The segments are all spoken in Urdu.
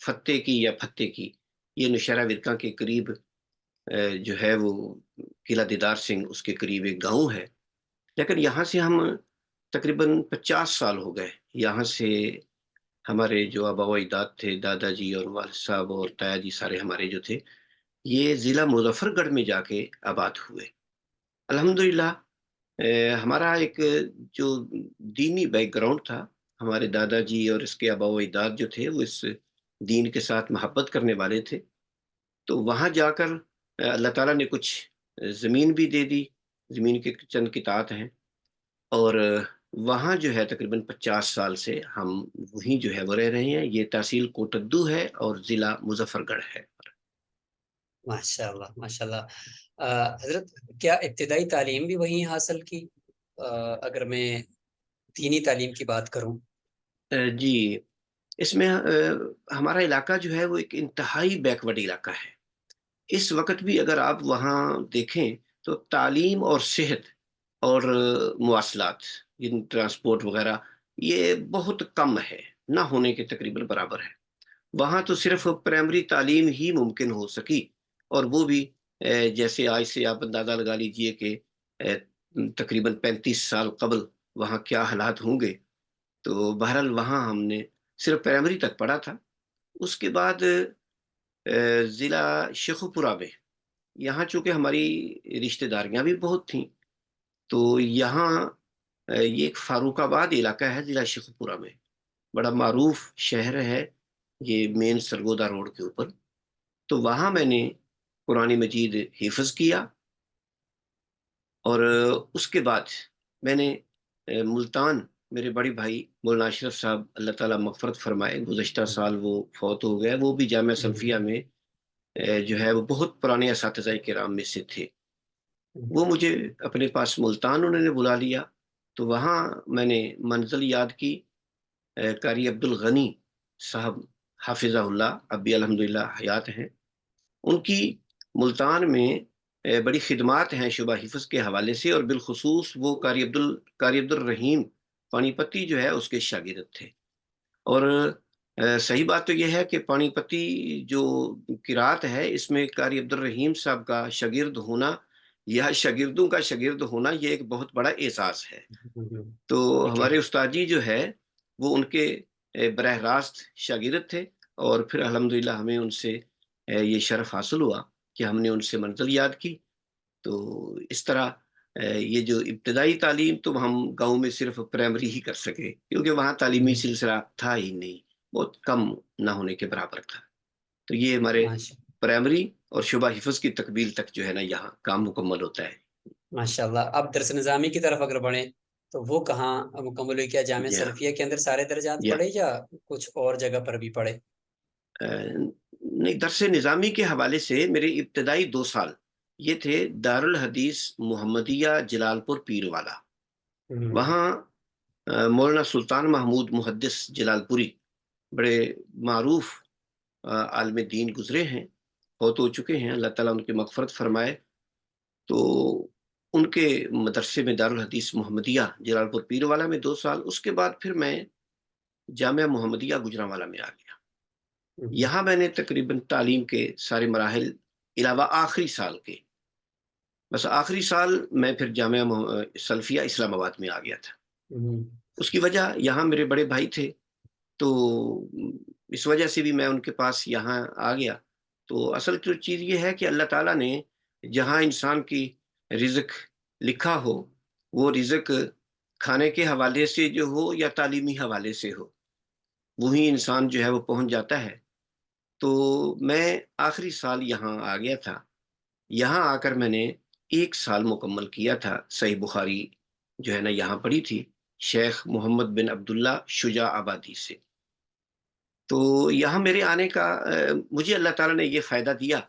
فتح کی یا فتح کی، یہ نوشہرہ ورکا کے قریب جو ہے وہ قلعہ دیدار سنگھ اس کے قریب ایک گاؤں ہے، لیکن یہاں سے ہم تقریباً 50 سال ہو گئے یہاں سے ہمارے جو آبا و اجداد تھے، دادا جی اور والد صاحب اور تایا جی سارے ہمارے جو تھے، یہ ضلع مظفر گڑھ میں جا کے آباد ہوئے۔ الحمدللہ ہمارا ایک جو دینی بیک گراؤنڈ تھا، ہمارے دادا جی اور اس کے آبا و اجداد جو تھے وہ اس دین کے ساتھ محبت کرنے والے تھے، تو وہاں جا کر اللہ تعالیٰ نے کچھ زمین بھی دے دی، زمین کے چند قطعات ہیں، اور وہاں جو ہے تقریباً 50 سال سے ہم وہیں جو ہے وہ رہ رہے ہیں۔ یہ تحصیل کوٹدو ہے اور ضلع مظفر گڑھ ہے۔ ماشاء اللہ ماشاء اللہ۔ حضرت کیا ابتدائی تعلیم بھی وہیں حاصل کی؟ اگر میں دینی تعلیم کی بات کروں۔ جی، اس میں ہمارا علاقہ جو ہے وہ ایک انتہائی بیکورڈ علاقہ ہے۔ اس وقت بھی اگر آپ وہاں دیکھیں تو تعلیم اور صحت اور مواصلات، ٹرانسپورٹ وغیرہ، یہ بہت کم ہے، نہ ہونے کے تقریباً برابر ہے۔ وہاں تو صرف پرائمری تعلیم ہی ممکن ہو سکی، اور وہ بھی جیسے آج سے آپ اندازہ لگا لیجئے کہ تقریباً 35 سال قبل وہاں کیا حالات ہوں گے۔ تو بہرحال وہاں ہم نے صرف پرائمری تک پڑھا تھا۔ اس کے بعد ضلع شیخوپورہ میں، یہاں چونکہ ہماری رشتہ داریاں بھی بہت تھیں، تو یہاں یہ ایک فاروق آباد علاقہ ہے ضلع شیخوپورہ میں، بڑا معروف شہر ہے یہ، مین سرگودا روڈ کے اوپر۔ تو وہاں میں نے قرآن مجید حفظ کیا، اور اس کے بعد میں نے ملتان، میرے بڑے بھائی مولانا اشرف صاحب اللہ تعالیٰ مغفرت فرمائے، گزشتہ سال وہ فوت ہو گئے، وہ بھی جامعہ سلفیہ میں جو ہے وہ بہت پرانے اساتذہ کرام میں سے تھے۔ وہ مجھے اپنے پاس ملتان انہوں نے بلا لیا، تو وہاں میں نے منزل یاد کی قاری عبد الغنی صاحب حافظہ اللہ، اب بھی الحمدللہ حیات ہیں۔ ان کی ملتان میں بڑی خدمات ہیں شعبہ حفظ کے حوالے سے، اور بالخصوص وہ قاری عبد الرحیم پانی پتی جو ہے اس کے شاگرد تھے۔ اور صحیح بات تو یہ ہے کہ پانی پتی جو قرات ہے، اس میں قاری عبد الرحیم صاحب کا شاگرد ہونا یا شاگردوں کا شاگرد ہونا، یہ ایک بہت بڑا اعزاز ہے۔ تو ٹھیک ہے۔ ہمارے استاد جی جو ہے وہ ان کے براہ راست شاگرد تھے، اور پھر الحمدللہ ہمیں ان سے یہ شرف حاصل ہوا کہ ہم نے ان سے منزل یاد کی۔ تو اس طرح یہ جو ابتدائی تعلیم تو ہم گاؤں میں صرف پرائمری ہی کر سکے، کیونکہ وہاں تعلیمی سلسلہ تھا ہی نہیں، بہت کم نہ ہونے کے برابر تھا۔ تو یہ ہمارے پرائمری اور شعبہ حفظ کی تکمیل تک جو ہے نا یہاں کام مکمل ہوتا ہے۔ ماشاء اللہ۔ اب درس نظامی کی طرف اگر بڑھیں تو وہ کہاں مکمل ہوئی؟ کیا جامعہ جی ہاں، سلفیہ کے اندر سارے درجات پڑھے یا کچھ اور جگہ پر بھی پڑھے؟ نہیں، درس نظامی کے حوالے سے میرے ابتدائی 2 سال یہ تھے دارالحدیث محمدیہ جلال پور پیر والا۔ وہاں مولانا سلطان محمود محدث جلال پوری بڑے معروف عالم دین گزرے ہیں، فوت ہو چکے ہیں، اللہ تعالیٰ ان کی مغفرت فرمائے۔ تو ان کے مدرسے میں دارالحدیث محمدیہ جلال پور پیر والا میں 2 سال، اس کے بعد پھر میں جامعہ محمدیہ گجرانوالہ میں آ گیا۔ یہاں میں نے تقریباً تعلیم کے سارے مراحل علاوہ آخری سال کے، بس آخری سال میں پھر جامعہ سلفیہ اسلام آباد میں آ گیا تھا۔ اس کی وجہ یہاں میرے بڑے بھائی تھے، تو اس وجہ سے بھی میں ان کے پاس یہاں آ گیا۔ تو اصل تو چیز یہ ہے کہ اللہ تعالیٰ نے جہاں انسان کی رزق لکھا ہو، وہ رزق کھانے کے حوالے سے جو ہو یا تعلیمی حوالے سے ہو، وہی انسان جو ہے وہ پہنچ جاتا ہے۔ تو میں آخری سال یہاں آ گیا تھا۔ یہاں آ کر میں نے 1 سال مکمل کیا تھا، صحیح بخاری جو ہے نا یہاں پڑھی تھی شیخ محمد بن عبداللہ شجاع آبادی سے۔ تو یہاں میرے آنے کا مجھے اللہ تعالیٰ نے یہ فائدہ دیا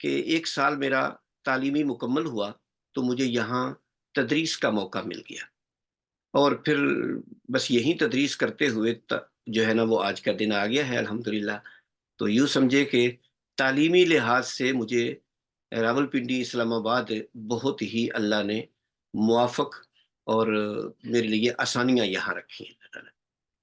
کہ 1 سال میرا تعلیمی مکمل ہوا تو مجھے یہاں تدریس کا موقع مل گیا، اور پھر بس یہی تدریس کرتے ہوئے جو ہے نا وہ آج کا دن آ گیا ہے الحمدللہ۔ تو یوں سمجھے کہ تعلیمی لحاظ سے مجھے راولپنڈی اسلام آباد بہت ہی اللہ نے موافق اور میرے لیے آسانیاں یہاں رکھی ہیں اللہ تعالیٰ۔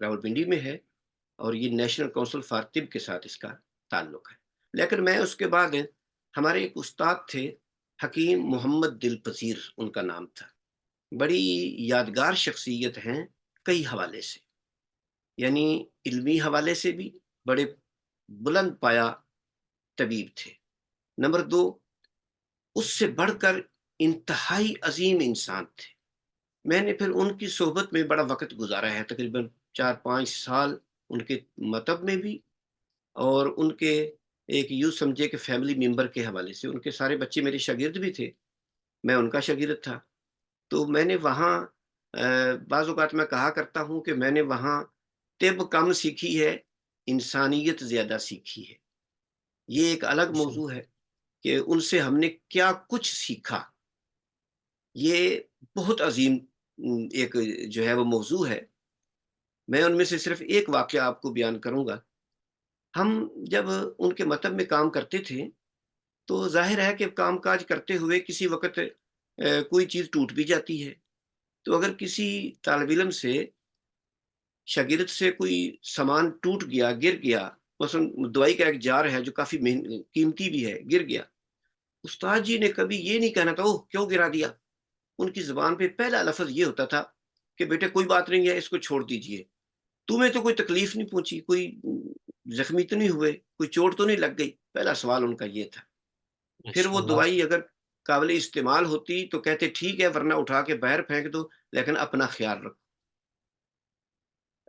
راولپنڈی میں ہے، اور یہ نیشنل کونسل فار طب کے ساتھ اس کا تعلق ہے۔ لیکن میں اس کے بعد ہمارے ایک استاد تھے، حکیم محمد دل پذیر ان کا نام تھا، بڑی یادگار شخصیت ہیں کئی حوالے سے، یعنی علمی حوالے سے بھی بڑے بلند پایا طبیب تھے۔ نمبر دو، اس سے بڑھ کر انتہائی عظیم انسان تھے۔ میں نے پھر ان کی صحبت میں بڑا وقت گزارا ہے، تقریباً 4-5 سال ان کے مکتب میں بھی، اور ان کے ایک یوں سمجھے کہ فیملی ممبر کے حوالے سے، ان کے سارے بچے میرے شاگرد بھی تھے، میں ان کا شاگرد تھا۔ تو میں نے وہاں بعض اوقات میں کہا کرتا ہوں کہ میں نے وہاں طب کم سیکھی ہے، انسانیت زیادہ سیکھی ہے۔ یہ ایک الگ ماشاء اللہ۔ موضوع ہے کہ ان سے ہم نے کیا کچھ سیکھا، یہ بہت عظیم ایک جو ہے وہ موضوع ہے۔ میں ان میں سے صرف ایک واقعہ آپ کو بیان کروں گا۔ ہم جب ان کے مکتب میں کام کرتے تھے تو ظاہر ہے کہ کام کاج کرتے ہوئے کسی وقت کوئی چیز ٹوٹ بھی جاتی ہے، تو اگر کسی طالب علم سے، شاگرد سے کوئی سامان ٹوٹ گیا، گر گیا، مثلا دوائی کا ایک جار ہے جو کافی قیمتی بھی ہے، گر گیا، استاد جی نے کبھی یہ نہیں کہنا تھا اوہ کیوں گرا دیا۔ ان کی زبان پہ پہلا لفظ یہ ہوتا تھا کہ بیٹے کوئی بات نہیں ہے، اس کو چھوڑ دیجئے، تمہیں تو کوئی تکلیف نہیں پہنچی، کوئی زخمی تو نہیں ہوئے، کوئی چوٹ تو نہیں لگ گئی، پہلا سوال ان کا یہ تھا۔ پھر ماشاء وہ اللہ۔ دوائی اگر قابل استعمال ہوتی تو کہتے ٹھیک ہے، ورنہ اٹھا کے باہر پھینک دو، لیکن اپنا خیال رکھو۔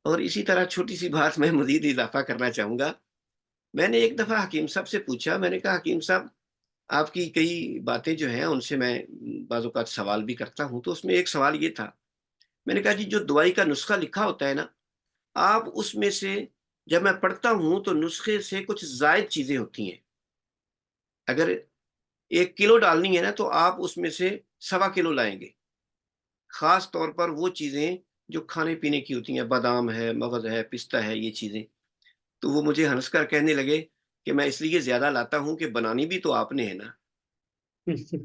اور اسی طرح چھوٹی سی بات میں مزید اضافہ کرنا چاہوں گا۔ میں نے ایک دفعہ حکیم صاحب سے پوچھا، میں نے کہا حکیم صاحب آپ کی کئی باتیں جو ہیں ان سے میں بعض اوقات سوال بھی کرتا ہوں، تو اس میں ایک سوال یہ تھا، میں نے کہا جی جو دوائی کا نسخہ لکھا ہوتا ہے نا، آپ اس میں سے، جب میں پڑھتا ہوں تو نسخے سے کچھ زائد چیزیں ہوتی ہیں، اگر 1 کلو ڈالنی ہے نا تو آپ اس میں سے 1.25 کلو لائیں گے، خاص طور پر وہ چیزیں جو کھانے پینے کی ہوتی ہیں، بادام ہے، مغز ہے، پستہ ہے، یہ چیزیں۔ تو وہ مجھے ہنس کر کہنے لگے کہ میں اس لیے زیادہ لاتا ہوں کہ بنانی بھی تو آپ نے ہے نا،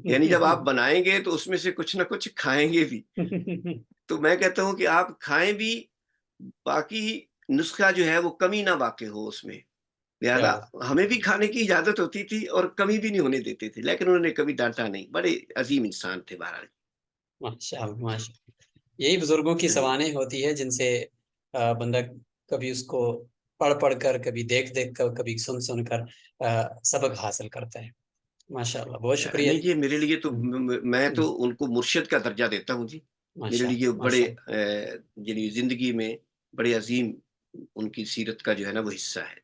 یعنی جب آپ بنائیں گے تو اس میں سے کچھ نہ کچھ کھائیں گے بھی۔ تو میں کہتا ہوں کہ آپ کھائیں بھی، باقی نسخہ جو ہے وہ کمی نہ واقع ہو اس میں، کیا لہذا بات۔ ہمیں بھی کھانے کی اجازت ہوتی تھی اور کمی بھی نہیں ہونے دیتے تھے، لیکن انہوں نے کبھی ڈانٹا نہیں، بڑے عظیم انسان تھے بہرحال۔ ماشاء اللہ، ماشاء اللہ۔ یہی بزرگوں کی جی سوانح ہوتی ہے جن سے بندہ کبھی اس کو پڑھ پڑھ کر، کبھی دیکھ دیکھ کر، کبھی سن سن کر سبق حاصل کرتا ہے۔ ماشاء اللہ، بہت شکریہ نہیں جی۔ جی، میرے لیے تو میں تو جی، ان کو مرشد کا درجہ دیتا ہوں جی، میرے ماشاء لیے اللہ، بڑے ماشاء اللہ، یعنی زندگی میں بڑے عظیم ان کی سیرت کا جو ہے نا وہ حصہ ہے۔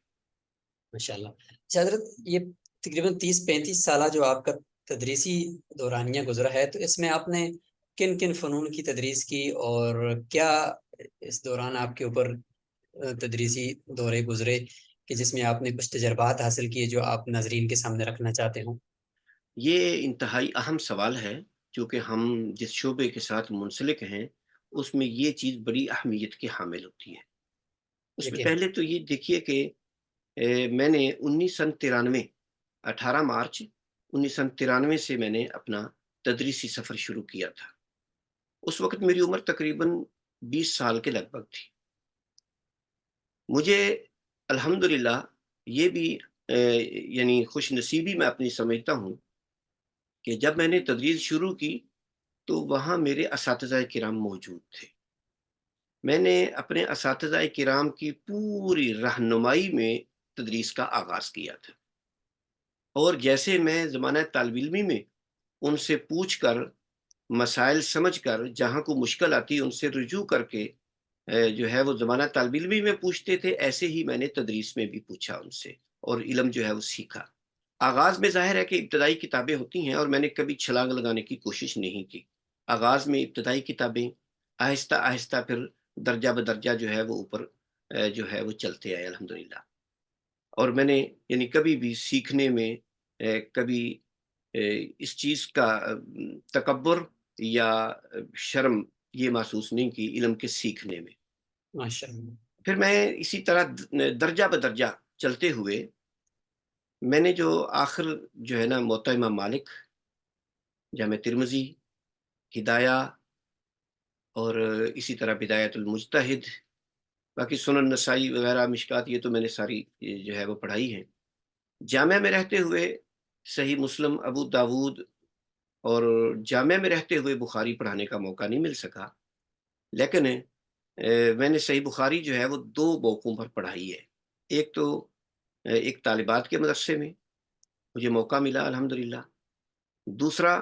ماشاء اللہ۔ اچھا حضرت، یہ تقریباً 30-35 سالہ جو آپ کا تدریسی دورانیہ گزرا ہے، تو اس میں آپ نے کن کن فنون کی تدریس کی، اور کیا اس دوران آپ کے اوپر تدریسی دورے گزرے کہ جس میں آپ نے کچھ تجربات حاصل کیے جو آپ ناظرین کے سامنے رکھنا چاہتے ہوں؟ یہ انتہائی اہم سوال ہے، کیونکہ ہم جس شعبے کے ساتھ منسلک ہیں اس میں یہ چیز بڑی اہمیت کی حامل ہوتی ہے۔ اس میں لیکن پہلے تو یہ دیکھیے کہ میں نے 1993 18 مارچ 1993 سے میں نے اپنا تدریسی سفر شروع کیا تھا۔ اس وقت میری عمر تقریباً 20 سال کے لگ بھگ تھی۔ مجھے الحمدللہ یہ بھی یعنی خوش نصیبی میں اپنی سمجھتا ہوں کہ جب میں نے تدریس شروع کی تو وہاں میرے اساتذہ کرام موجود تھے۔ میں نے اپنے اساتذہ کرام کی پوری رہنمائی میں تدریس کا آغاز کیا تھا، اور جیسے میں زمانہ طالب علمی میں ان سے پوچھ کر، مسائل سمجھ کر، جہاں کو مشکل آتی ان سے رجوع کر کے جو ہے وہ زمانہ طالب علمی میں پوچھتے تھے، ایسے ہی میں نے تدریس میں بھی پوچھا ان سے، اور علم جو ہے وہ سیکھا۔ آغاز میں ظاہر ہے کہ ابتدائی کتابیں ہوتی ہیں اور میں نے کبھی چھلانگ لگانے کی کوشش نہیں کی۔ آغاز میں ابتدائی کتابیں، آہستہ آہستہ پھر درجہ بدرجہ جو ہے وہ اوپر جو ہے وہ چلتے آئے الحمدللہ۔ اور میں نے یعنی کبھی بھی سیکھنے میں کبھی اس چیز کا تکبر یا شرم یہ محسوس نہیں کی علم کے سیکھنے میں۔ ماشاء اللہ۔ پھر میں اسی طرح درجہ بدرجہ چلتے ہوئے میں نے جو آخر جو ہے نا موطا امام مالک، جامع ترمذی، ہدایہ، اور اسی طرح بدایت المجتہد، باقی سنن نسائی وغیرہ مشکات یہ تو میں نے ساری جو ہے وہ پڑھائی ہیں۔ جامعہ میں رہتے ہوئے صحیح مسلم، ابو داود اور جامعہ میں رہتے ہوئے بخاری پڑھانے کا موقع نہیں مل سکا، لیکن میں نے صحیح بخاری جو ہے وہ 2 موقعوں پر پڑھائی ہے۔ ایک تو ایک طالبات کے مدرسے میں مجھے موقع ملا الحمدللہ، دوسرا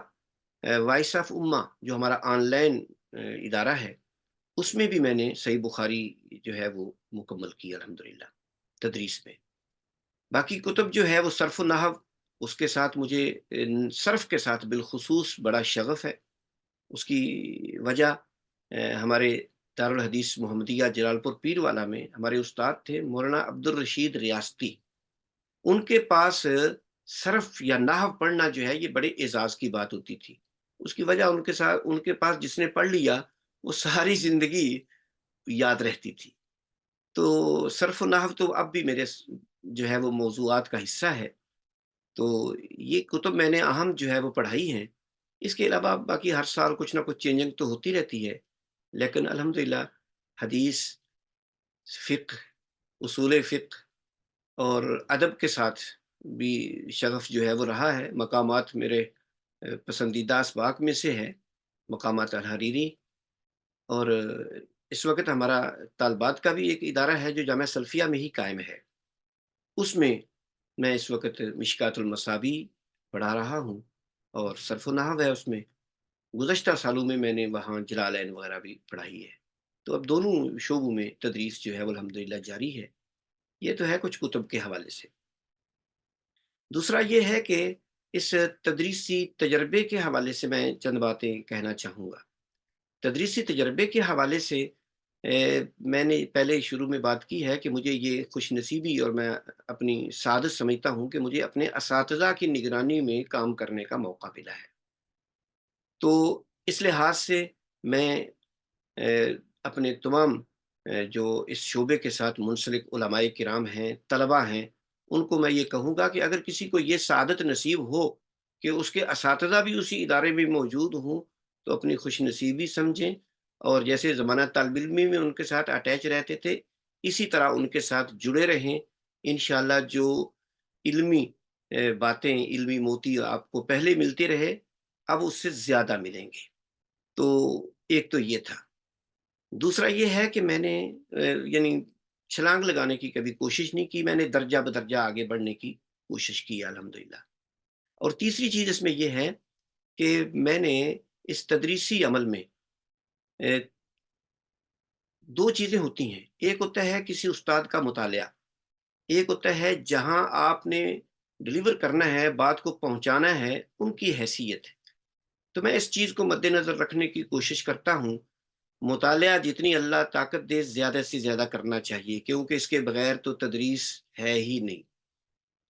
وائس آف امہ جو ہمارا آن لائن ادارہ ہے، اس میں بھی میں نے صحیح بخاری جو ہے وہ مکمل کی الحمدللہ تدریس میں۔ باقی کتب جو ہے وہ صرف و نحو، اس کے ساتھ مجھے صرف کے ساتھ بالخصوص بڑا شغف ہے۔ اس کی وجہ ہمارے دارالحدیث محمدیہ جلال پور پیر والا میں ہمارے استاد تھے مولانا عبد الرشید ریاستی۔ ان کے پاس صرف یا نحو پڑھنا جو ہے یہ بڑے اعزاز کی بات ہوتی تھی۔ اس کی وجہ ان کے پاس جس نے پڑھ لیا وہ ساری زندگی یاد رہتی تھی۔ تو صرف و نحو تو اب بھی میرے جو ہے وہ موضوعات کا حصہ ہے۔ تو یہ کتب میں نے اہم جو ہے وہ پڑھائی ہیں۔ اس کے علاوہ باقی ہر سال کچھ نہ کچھ چینجنگ تو ہوتی رہتی ہے، لیکن الحمدللہ حدیث، فقہ، اصول فقہ اور ادب کے ساتھ بھی شغف جو ہے وہ رہا ہے۔ مقامات میرے پسندیدہ اسباق میں سے ہے، مقامات الحریری، اور اس وقت ہمارا طالبات کا بھی ایک ادارہ ہے جو جامعہ سلفیہ میں ہی قائم ہے۔ اس میں میں اس وقت مشکات المصابیح پڑھا رہا ہوں اور صرف و نحو ہے اس میں۔ گزشتہ سالوں میں نے وہاں جلالین وغیرہ بھی پڑھائی ہے۔ تو اب دونوں شعبوں میں تدریس جو ہے وہ الحمدللہ جاری ہے۔ یہ تو ہے کچھ کتب کے حوالے سے۔ دوسرا یہ ہے کہ اس تدریسی تجربے کے حوالے سے میں چند باتیں کہنا چاہوں گا۔ تدریسی تجربے کے حوالے سے میں نے پہلے شروع میں بات کی ہے کہ مجھے یہ خوش نصیبی اور میں اپنی سعادت سمجھتا ہوں کہ مجھے اپنے اساتذہ کی نگرانی میں کام کرنے کا موقع ملا ہے۔ تو اس لحاظ سے میں اپنے تمام جو اس شعبے کے ساتھ منسلک علماء کرام ہیں، طلباء ہیں، ان کو میں یہ کہوں گا کہ اگر کسی کو یہ سعادت نصیب ہو کہ اس کے اساتذہ بھی اسی ادارے میں موجود ہوں تو اپنی خوش نصیبی سمجھیں، اور جیسے زمانہ طالب علمی میں ان کے ساتھ اٹیچ رہتے تھے اسی طرح ان کے ساتھ جڑے رہیں۔ انشاءاللہ جو علمی باتیں، علمی موتی آپ کو پہلے ملتے رہے اب اس سے زیادہ ملیں گے۔ تو ایک تو یہ تھا۔ دوسرا یہ ہے کہ میں نے یعنی چھلانگ لگانے کی کبھی کوشش نہیں کی، میں نے درجہ بدرجہ آگے بڑھنے کی کوشش کی الحمدللہ۔ اور تیسری چیز اس میں یہ ہے کہ میں نے اس تدریسی عمل میں 2 چیزیں ہوتی ہیں، ایک ہوتا ہے کسی استاد کا مطالعہ، ایک ہوتا ہے جہاں آپ نے ڈلیور کرنا ہے، بات کو پہنچانا ہے، ان کی حیثیت ہے۔ تو میں اس چیز کو مد نظر رکھنے کی کوشش کرتا ہوں۔ مطالعہ جتنی اللہ طاقت دے زیادہ سے زیادہ کرنا چاہیے، کیونکہ اس کے بغیر تو تدریس ہے ہی نہیں۔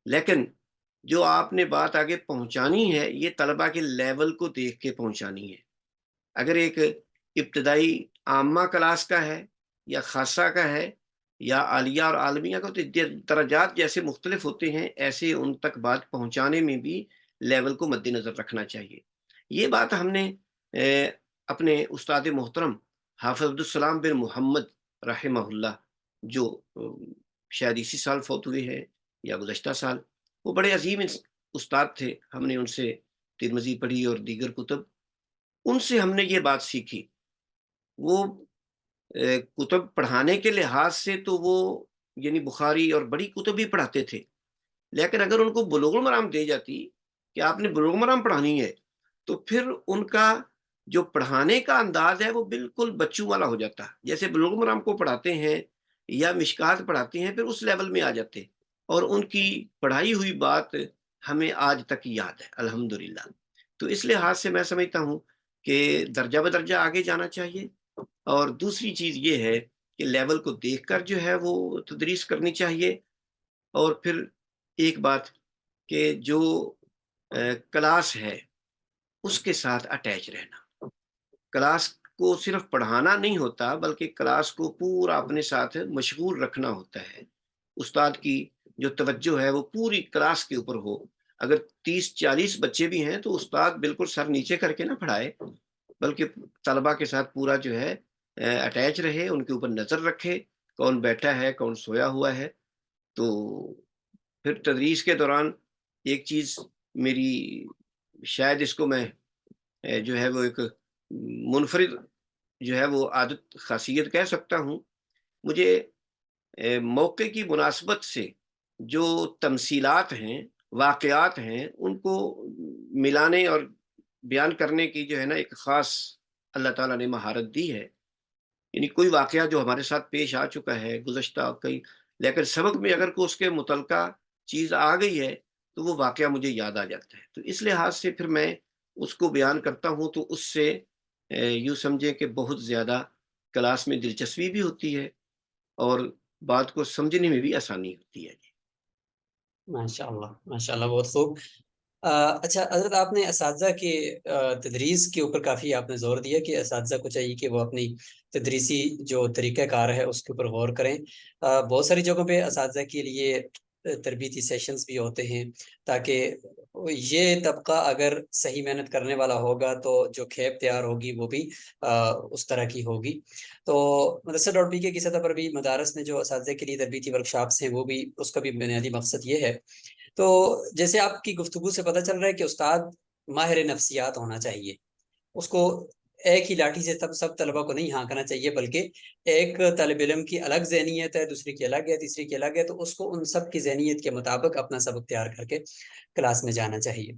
لیکن جو آپ نے بات آگے پہنچانی ہے یہ طلبہ کے لیول کو دیکھ کے پہنچانی ہے۔ اگر ایک ابتدائی عامہ کلاس کا ہے یا خاصہ کا ہے یا عالیہ اور عالمیہ کا، تو درجات جیسے مختلف ہوتے ہیں ایسے ان تک بات پہنچانے میں بھی لیول کو مد نظر رکھنا چاہیے۔ یہ بات ہم نے اپنے استاد محترم حافظ عبدالسلام بن محمد رحمہ اللہ، جو شاید اسی سال فوت ہوئے ہیں یا گزشتہ سال، وہ بڑے عظیم استاد تھے۔ ہم نے ان سے ترمذی پڑھی اور دیگر کتب، ان سے ہم نے یہ بات سیکھی۔ وہ کتب پڑھانے کے لحاظ سے تو وہ یعنی بخاری اور بڑی کتب بھی پڑھاتے تھے، لیکن اگر ان کو بلوغ المرام دے جاتی کہ آپ نے بلوغ المرام پڑھانی ہے تو پھر ان کا جو پڑھانے کا انداز ہے وہ بالکل بچوں والا ہو جاتا، جیسے بلوغ المرام کو پڑھاتے ہیں یا مشکات پڑھاتے ہیں پھر اس لیول میں آ جاتے، اور ان کی پڑھائی ہوئی بات ہمیں آج تک یاد ہے الحمدللہ۔ تو اس لحاظ سے میں سمجھتا ہوں کہ درجہ بدرجہ آگے جانا چاہیے، اور دوسری چیز یہ ہے کہ لیول کو دیکھ کر جو ہے وہ تدریس کرنی چاہیے، اور پھر ایک بات کہ جو کلاس ہے اس کے ساتھ اٹیچ رہنا۔ کلاس کو صرف پڑھانا نہیں ہوتا بلکہ کلاس کو پورا اپنے ساتھ مشغول رکھنا ہوتا ہے۔ استاد کی جو توجہ ہے وہ پوری کلاس کے اوپر ہو۔ اگر 30-40 بچے بھی ہیں تو استاد بالکل سر نیچے کر کے نہ پڑھائے، بلکہ طلبہ کے ساتھ پورا جو ہے اٹیچ رہے، ان کے اوپر نظر رکھے، کون بیٹھا ہے، کون سویا ہوا ہے۔ تو پھر تدریس کے دوران ایک چیز میری، شاید اس کو میں جو ہے وہ ایک منفرد جو ہے وہ عادت خاصیت کہہ سکتا ہوں، مجھے موقع کی مناسبت سے جو تمثیلات ہیں، واقعات ہیں، ان کو ملانے اور بیان کرنے کی جو ہے نا ایک خاص اللہ تعالیٰ نے مہارت دی ہے۔ یعنی کوئی واقعہ جو ہمارے ساتھ پیش آ چکا ہے گزشتہ کئی، لیکن سبق میں اگر کوئی اس کے متعلقہ چیز آ گئی ہے تو وہ واقعہ مجھے یاد آ جاتا ہے، تو اس لحاظ سے پھر میں اس کو بیان کرتا ہوں تو اس سے یوں سمجھیں کہ بہت زیادہ کلاس میں دلچسپی بھی ہوتی ہے اور بات کو سمجھنے میں بھی آسانی ہوتی ہے۔ ماشاء اللہ بہت خوب۔ اچھا حضرت، آپ نے اساتذہ کے تدریس کے اوپر کافی آپ نے زور دیا کہ اساتذہ کو چاہیے کہ وہ اپنی تدریسی جو طریقہ کار ہے اس کے اوپر غور کریں۔ بہت ساری جگہوں پہ اساتذہ کے لیے تربیتی سیشنز بھی ہوتے ہیں، تاکہ یہ طبقہ اگر صحیح محنت کرنے والا ہوگا تو جو کھیپ تیار ہوگی وہ بھی اس طرح کی ہوگی۔ تو مدرسہ ڈاٹ پی کے کی سطح پر بھی مدارس میں جو اساتذہ کے لیے تربیتی ورکشاپس ہیں وہ بھی، اس کا بھی بنیادی مقصد یہ ہے۔ تو جیسے آپ کی گفتگو سے پتہ چل رہا ہے کہ استاد ماہر نفسیات ہونا چاہیے، اس کو ایک ہی لاٹھی سے سب طلبہ کو نہیں ہانکنا چاہیے، بلکہ ایک طالب علم کی الگ ذہنیت ہے، دوسری کی الگ ہے، تیسری کی الگ ہے، تو اس کو ان سب کی ذہنیت کے مطابق اپنا سبق تیار کر کے کلاس میں جانا چاہیے۔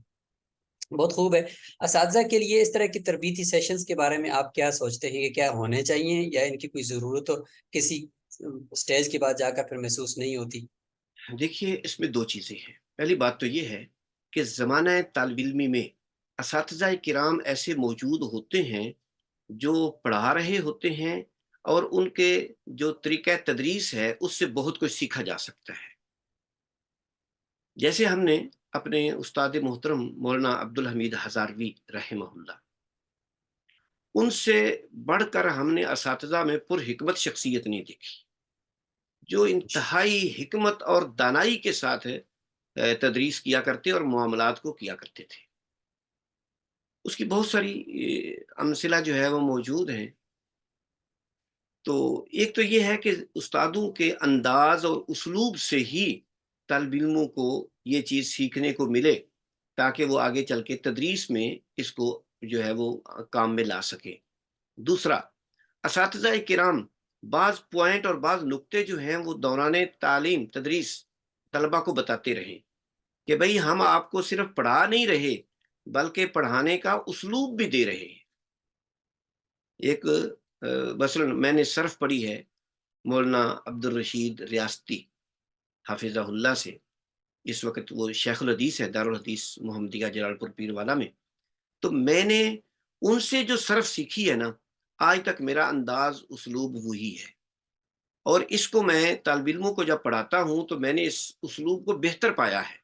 بہت خوب ہے۔ اساتذہ کے لیے اس طرح کی تربیتی سیشنز کے بارے میں آپ کیا سوچتے ہیں کہ کیا ہونے چاہیے، یا ان کی کوئی ضرورت ہو، کسی سٹیج کے بعد جا کر پھر محسوس نہیں ہوتی؟ دیکھیے اس میں دو چیزیں ہیں۔ پہلی بات تو یہ ہے کہ زمانہ طالب علمی میں اساتذہ کرام ایسے موجود ہوتے ہیں جو پڑھا رہے ہوتے ہیں، اور ان کے جو طریقہ تدریس ہے اس سے بہت کچھ سیکھا جا سکتا ہے۔ جیسے ہم نے اپنے استاد محترم مولانا عبدالحمید ہزاروی رحمہ اللہ، ان سے بڑھ کر ہم نے اساتذہ میں پر حکمت شخصیت نہیں دیکھی، جو انتہائی حکمت اور دانائی کے ساتھ تدریس کیا کرتے اور معاملات کو کیا کرتے تھے۔ اس کی بہت ساری امثلہ جو ہے وہ موجود ہیں۔ تو ایک تو یہ ہے کہ استادوں کے انداز اور اسلوب سے ہی طالب علموں کو یہ چیز سیکھنے کو ملے، تاکہ وہ آگے چل کے تدریس میں اس کو جو ہے وہ کام میں لا سکے۔ دوسرا، اساتذہ کرام بعض پوائنٹ اور بعض نقطے جو ہیں وہ دوران تعلیم تدریس طلبہ کو بتاتے رہیں کہ بھئی ہم آپ کو صرف پڑھا نہیں رہے بلکہ پڑھانے کا اسلوب بھی دے رہے ہیں۔ ایک مثلا میں نے صرف پڑھی ہے مولانا عبد الرشید ریاستی حافظہ اللہ سے، اس وقت وہ شیخ الحدیث ہے دارالحدیث محمدیہ جلال پور پیر والا میں۔ تو میں نے ان سے جو صرف سیکھی ہے نا، آج تک میرا انداز اسلوب وہی ہے، اور اس کو میں طالب علموں کو جب پڑھاتا ہوں تو میں نے اس اسلوب کو بہتر پایا ہے۔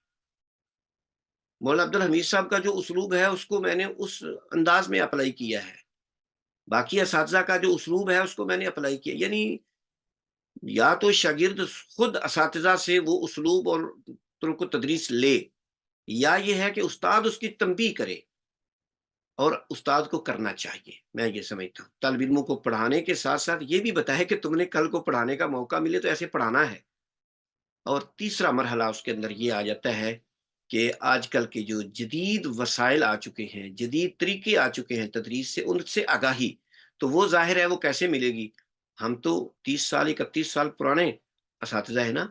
مولانا عبدالحمید صاحب کا جو اسلوب ہے اس کو میں نے اس انداز میں اپلائی کیا ہے، باقی اساتذہ کا جو اسلوب ہے اس کو میں نے اپلائی کیا، یعنی یا تو شاگرد خود اساتذہ سے وہ اسلوب اور طرق تدریس لے، یا یہ ہے کہ استاد اس کی تنبیہ کرے، اور استاد کو کرنا چاہیے۔ میں یہ سمجھتا ہوں طالب علموں کو پڑھانے کے ساتھ ساتھ یہ بھی بتائے کہ تم نے کل کو پڑھانے کا موقع ملے تو ایسے پڑھانا ہے۔ اور تیسرا مرحلہ اس کے اندر یہ آ جاتا ہے کہ آج کل کے جو جدید وسائل آ چکے ہیں، جدید طریقے آ چکے ہیں تدریس سے، ان سے آگاہی تو وہ ظاہر ہے وہ کیسے ملے گی؟ ہم تو 30 سال 31 سال پرانے اساتذہ ہیں نا،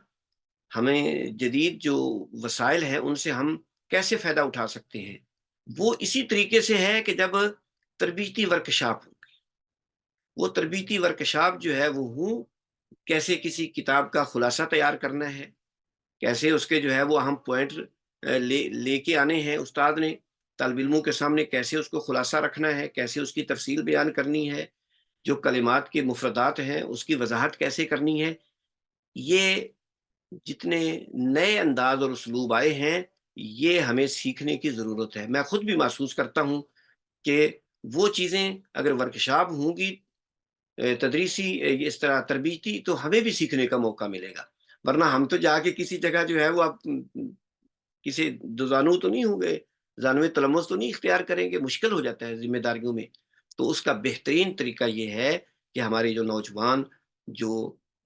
ہمیں جدید جو وسائل ہیں ان سے ہم کیسے فائدہ اٹھا سکتے ہیں؟ وہ اسی طریقے سے ہے کہ جب تربیتی ورکشاپ ہوں، وہ تربیتی ورکشاپ جو ہے وہ ہوں، کیسے کسی کتاب کا خلاصہ تیار کرنا ہے، کیسے اس کے جو ہے وہ اہم پوائنٹ لے کے آنے ہیں استاد نے طالب علموں کے سامنے، کیسے اس کو خلاصہ رکھنا ہے، کیسے اس کی تفصیل بیان کرنی ہے، جو کلمات کے مفردات ہیں اس کی وضاحت کیسے کرنی ہے۔ یہ جتنے نئے انداز اور اسلوب آئے ہیں یہ ہمیں سیکھنے کی ضرورت ہے۔ میں خود بھی محسوس کرتا ہوں کہ وہ چیزیں اگر ورکشاپ ہوں گی تدریسی اس طرح تربیتی، تو ہمیں بھی سیکھنے کا موقع ملے گا، ورنہ ہم تو جا کے کسی جگہ جو ہے وہ آپ کسی دوزانو تو نہیں ہوں گے، زانوِ تلمس تو نہیں اختیار کریں گے، مشکل ہو جاتا ہے ذمہ داریوں میں۔ تو اس کا بہترین طریقہ یہ ہے کہ ہمارے جو نوجوان جو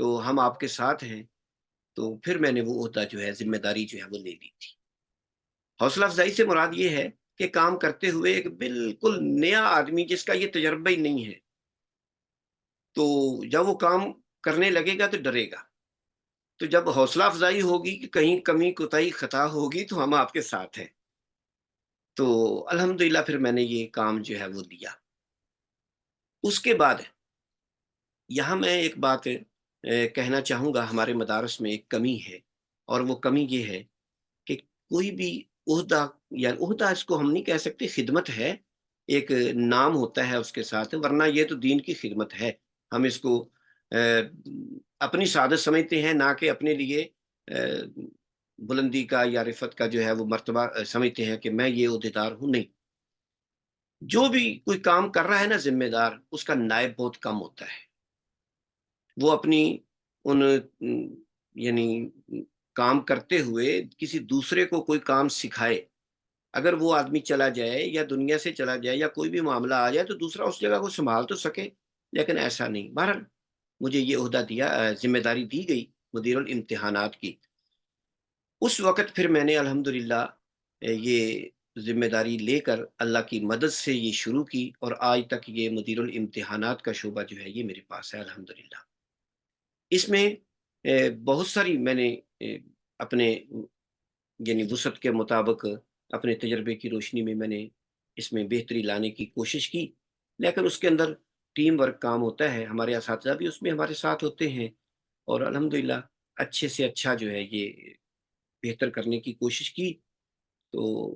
تو ہم آپ کے ساتھ ہیں، تو پھر میں نے وہ عہدہ جو ہے ذمہ داری جو ہے وہ لے لی تھی۔ حوصلہ افزائی سے مراد یہ ہے کہ کام کرتے ہوئے ایک بالکل نیا آدمی جس کا یہ تجربہ ہی نہیں ہے، تو جب وہ کام کرنے لگے گا تو ڈرے گا۔ تو جب حوصلہ افزائی ہوگی کہ کہیں کمی کوتاہی خطا ہوگی تو ہم آپ کے ساتھ ہیں۔ تو الحمدللہ پھر میں نے یہ کام جو ہے وہ لیا۔ اس کے بعد یہاں میں ایک بات کہنا چاہوں گا، ہمارے مدارس میں ایک کمی ہے، اور وہ کمی یہ ہے کہ کوئی بھی عہدہ، یا عہدہ اس کو ہم نہیں کہہ سکتے، خدمت ہے، ایک نام ہوتا ہے اس کے ساتھ، ورنہ یہ تو دین کی خدمت ہے۔ ہم اس کو اپنی سعادت سمجھتے ہیں، نہ کہ اپنے لیے بلندی کا یا رفعت کا جو ہے وہ مرتبہ سمجھتے ہیں کہ میں یہ عہدیدار ہوں۔ نہیں، جو بھی کوئی کام کر رہا ہے نا ذمہ دار، اس کا نائب بہت کم ہوتا ہے۔ وہ اپنی ان یعنی کام کرتے ہوئے کسی دوسرے کو کوئی کام سکھائے، اگر وہ آدمی چلا جائے یا دنیا سے چلا جائے یا کوئی بھی معاملہ آ جائے تو دوسرا اس جگہ کو سنبھال تو سکے، لیکن ایسا نہیں۔ بہرحال مجھے یہ عہدہ دیا، ذمہ داری دی گئی مدیر الامتحانات کی۔ اس وقت پھر میں نے الحمدللہ یہ ذمہ داری لے کر اللہ کی مدد سے یہ شروع کی، اور آج تک یہ مدیر الامتحانات کا شعبہ جو ہے یہ میرے پاس ہے الحمدللہ۔ اس میں بہت ساری میں نے اپنے یعنی وسعت کے مطابق اپنے تجربے کی روشنی میں نے اس میں بہتری لانے کی کوشش کی، لیکن اس کے اندر ٹیم ورک کام ہوتا ہے، ہمارے اساتذہ بھی اس میں ہمارے ساتھ ہوتے ہیں، اور الحمدللہ اچھے سے اچھا جو ہے یہ بہتر کرنے کی کوشش کی۔ تو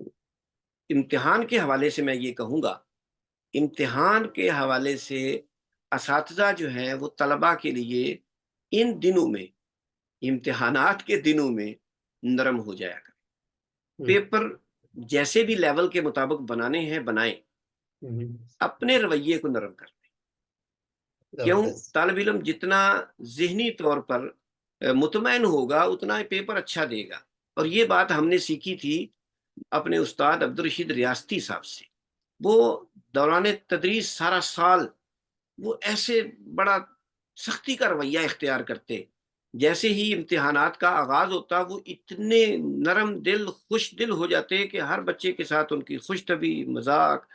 امتحان کے حوالے سے میں یہ کہوں گا، امتحان کے حوالے سے اساتذہ جو ہیں وہ طلباء کے لیے ان دنوں میں، امتحانات کے دنوں میں نرم ہو جایا کریں۔ ہوں، پیپر جیسے بھی لیول کے مطابق بنانے ہیں بنائیں، ہوں، اپنے رویے کو نرم کریں۔ کیوں؟ زبردست۔ طالب علم جتنا ذہنی طور پر مطمئن ہوگا اتنا پیپر اچھا دے گا، اور یہ بات ہم نے سیکھی تھی اپنے استاد عبدالرشید ریاستی صاحب سے۔ وہ دوران تدریس سارا سال وہ ایسے بڑا سختی کا رویہ اختیار کرتے، جیسے ہی امتحانات کا آغاز ہوتا وہ اتنے نرم دل، خوش دل ہو جاتے کہ ہر بچے کے ساتھ ان کی خوش طبی مذاق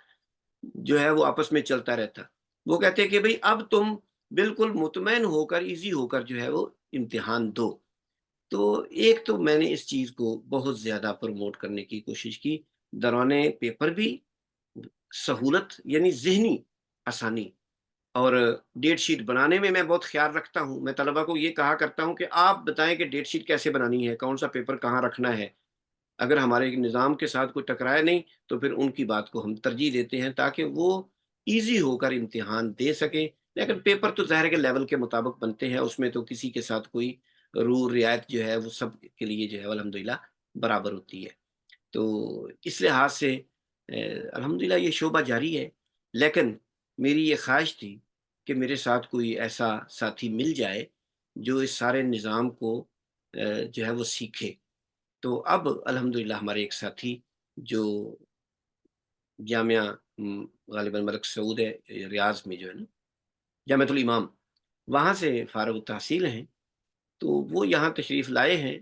جو ہے وہ آپس میں چلتا رہتا۔ وہ کہتے کہ بھئی اب تم بالکل مطمئن ہو کر، ایزی ہو کر جو ہے وہ امتحان دو۔ تو ایک تو میں نے اس چیز کو بہت زیادہ پروموٹ کرنے کی کوشش کی، دوران پیپر بھی سہولت یعنی ذہنی آسانی، اور ڈیٹ شیٹ بنانے میں بہت خیال رکھتا ہوں۔ میں طلبہ کو یہ کہا کرتا ہوں کہ آپ بتائیں کہ ڈیٹ شیٹ کیسے بنانی ہے، کون سا پیپر کہاں رکھنا ہے۔ اگر ہمارے نظام کے ساتھ کوئی ٹکرائے نہیں تو پھر ان کی بات کو ہم ترجیح دیتے ہیں تاکہ وہ ایزی ہو کر امتحان دے سکیں۔ لیکن پیپر تو ظاہر کے لیول کے مطابق بنتے ہیں، اس میں تو کسی کے ساتھ کوئی رعایت رعایت جو ہے وہ سب کے لیے جو ہے الحمدللہ برابر ہوتی ہے۔ تو اس لحاظ سے الحمدللہ یہ شعبہ جاری ہے، لیکن میری یہ خواہش تھی کہ میرے ساتھ کوئی ایسا ساتھی مل جائے جو اس سارے نظام کو جو ہے وہ سیکھے۔ تو اب الحمدللہ ہمارے ایک ساتھی جو جامعہ غالباً ملک سعود ہے ریاض میں جو ہے نا، جامعۃ الامام، وہاں سے فارغ التحصیل ہیں، تو وہ یہاں تشریف لائے ہیں،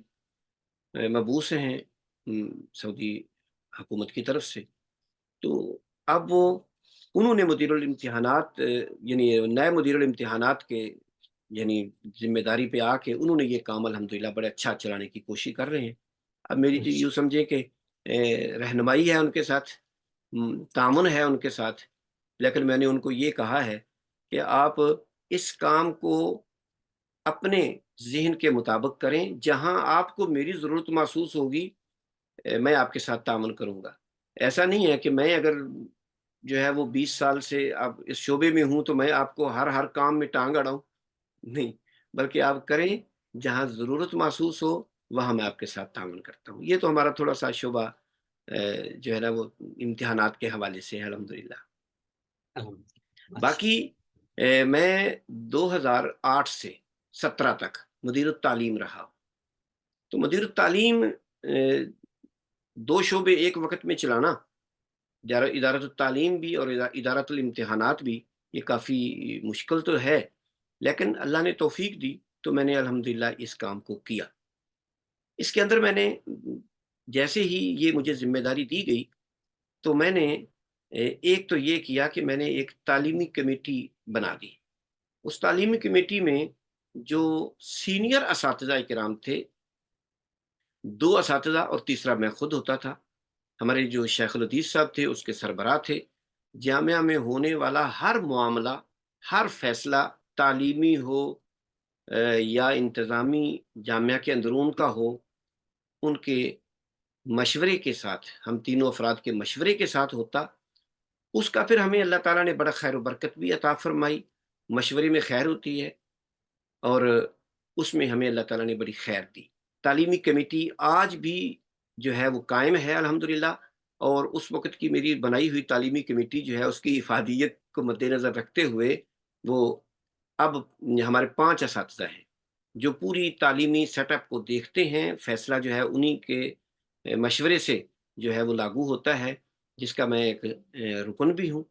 مبعوث ہیں سعودی حکومت کی طرف سے۔ تو اب وہ انہوں نے مدیر الامتحانات یعنی نئے مدیر الامتحانات کے یعنی ذمہ داری پہ آ کے انہوں نے یہ کام الحمدللہ بڑے اچھا چلانے کی کوشش کر رہے ہیں۔ اب میری تو یوں سمجھیں کہ رہنمائی ہے ان کے ساتھ، تعاون ہے ان کے ساتھ، لیکن میں نے ان کو یہ کہا ہے کہ آپ اس کام کو اپنے ذہن کے مطابق کریں، جہاں آپ کو میری ضرورت محسوس ہوگی میں آپ کے ساتھ تعاون کروں گا۔ ایسا نہیں ہے کہ میں اگر جو ہے وہ 20 سال سے اب اس شعبے میں ہوں تو میں آپ کو ہر کام میں ٹانگ اڑاؤں، نہیں، بلکہ آپ کریں جہاں ضرورت محسوس ہو، وہاں میں آپ کے ساتھ تعاون کرتا ہوں۔ یہ تو ہمارا تھوڑا سا شعبہ جو ہے نا وہ امتحانات کے حوالے سے ہے الحمدللہ۔ ماشاء باقی میں 2008 سے 17 تک مدیر التعلیم رہا۔ تو مدیر التعلیم دو شعبے ایک وقت میں چلانا، ادارت التعلیم بھی اور ادارت الامتحانات بھی، یہ کافی مشکل تو ہے، لیکن اللہ نے توفیق دی تو میں نے الحمدللہ اس کام کو کیا۔ اس کے اندر میں نے جیسے ہی یہ مجھے ذمہ داری دی گئی تو میں نے ایک تو یہ کیا کہ میں نے ایک تعلیمی کمیٹی بنا دی۔ اس تعلیمی کمیٹی میں جو سینئر اساتذہ کرام تھے، 2 اساتذہ اور تیسرا میں خود ہوتا تھا۔ ہمارے جو شیخ الحدیث صاحب تھے اس کے سربراہ تھے۔ جامعہ میں ہونے والا ہر معاملہ، ہر فیصلہ، تعلیمی ہو یا انتظامی جامعہ کے اندرون کا ہو، ان کے مشورے کے ساتھ، ہم تینوں افراد کے مشورے کے ساتھ ہوتا۔ اس کا پھر ہمیں اللہ تعالیٰ نے بڑا خیر و برکت بھی عطا فرمائی۔ مشورے میں خیر ہوتی ہے اور اس میں ہمیں اللہ تعالیٰ نے بڑی خیر دی۔ تعلیمی کمیٹی آج بھی جو ہے وہ قائم ہے الحمدللہ، اور اس وقت کی میری بنائی ہوئی تعلیمی کمیٹی جو ہے اس کی افادیت کو مد نظر رکھتے ہوئے وہ اب ہمارے 5 اساتذہ ہیں جو پوری تعلیمی سیٹ اپ کو دیکھتے ہیں۔ فیصلہ جو ہے انہی کے مشورے سے جو ہے وہ لاگو ہوتا ہے، جس کا میں ایک رکن بھی ہوں۔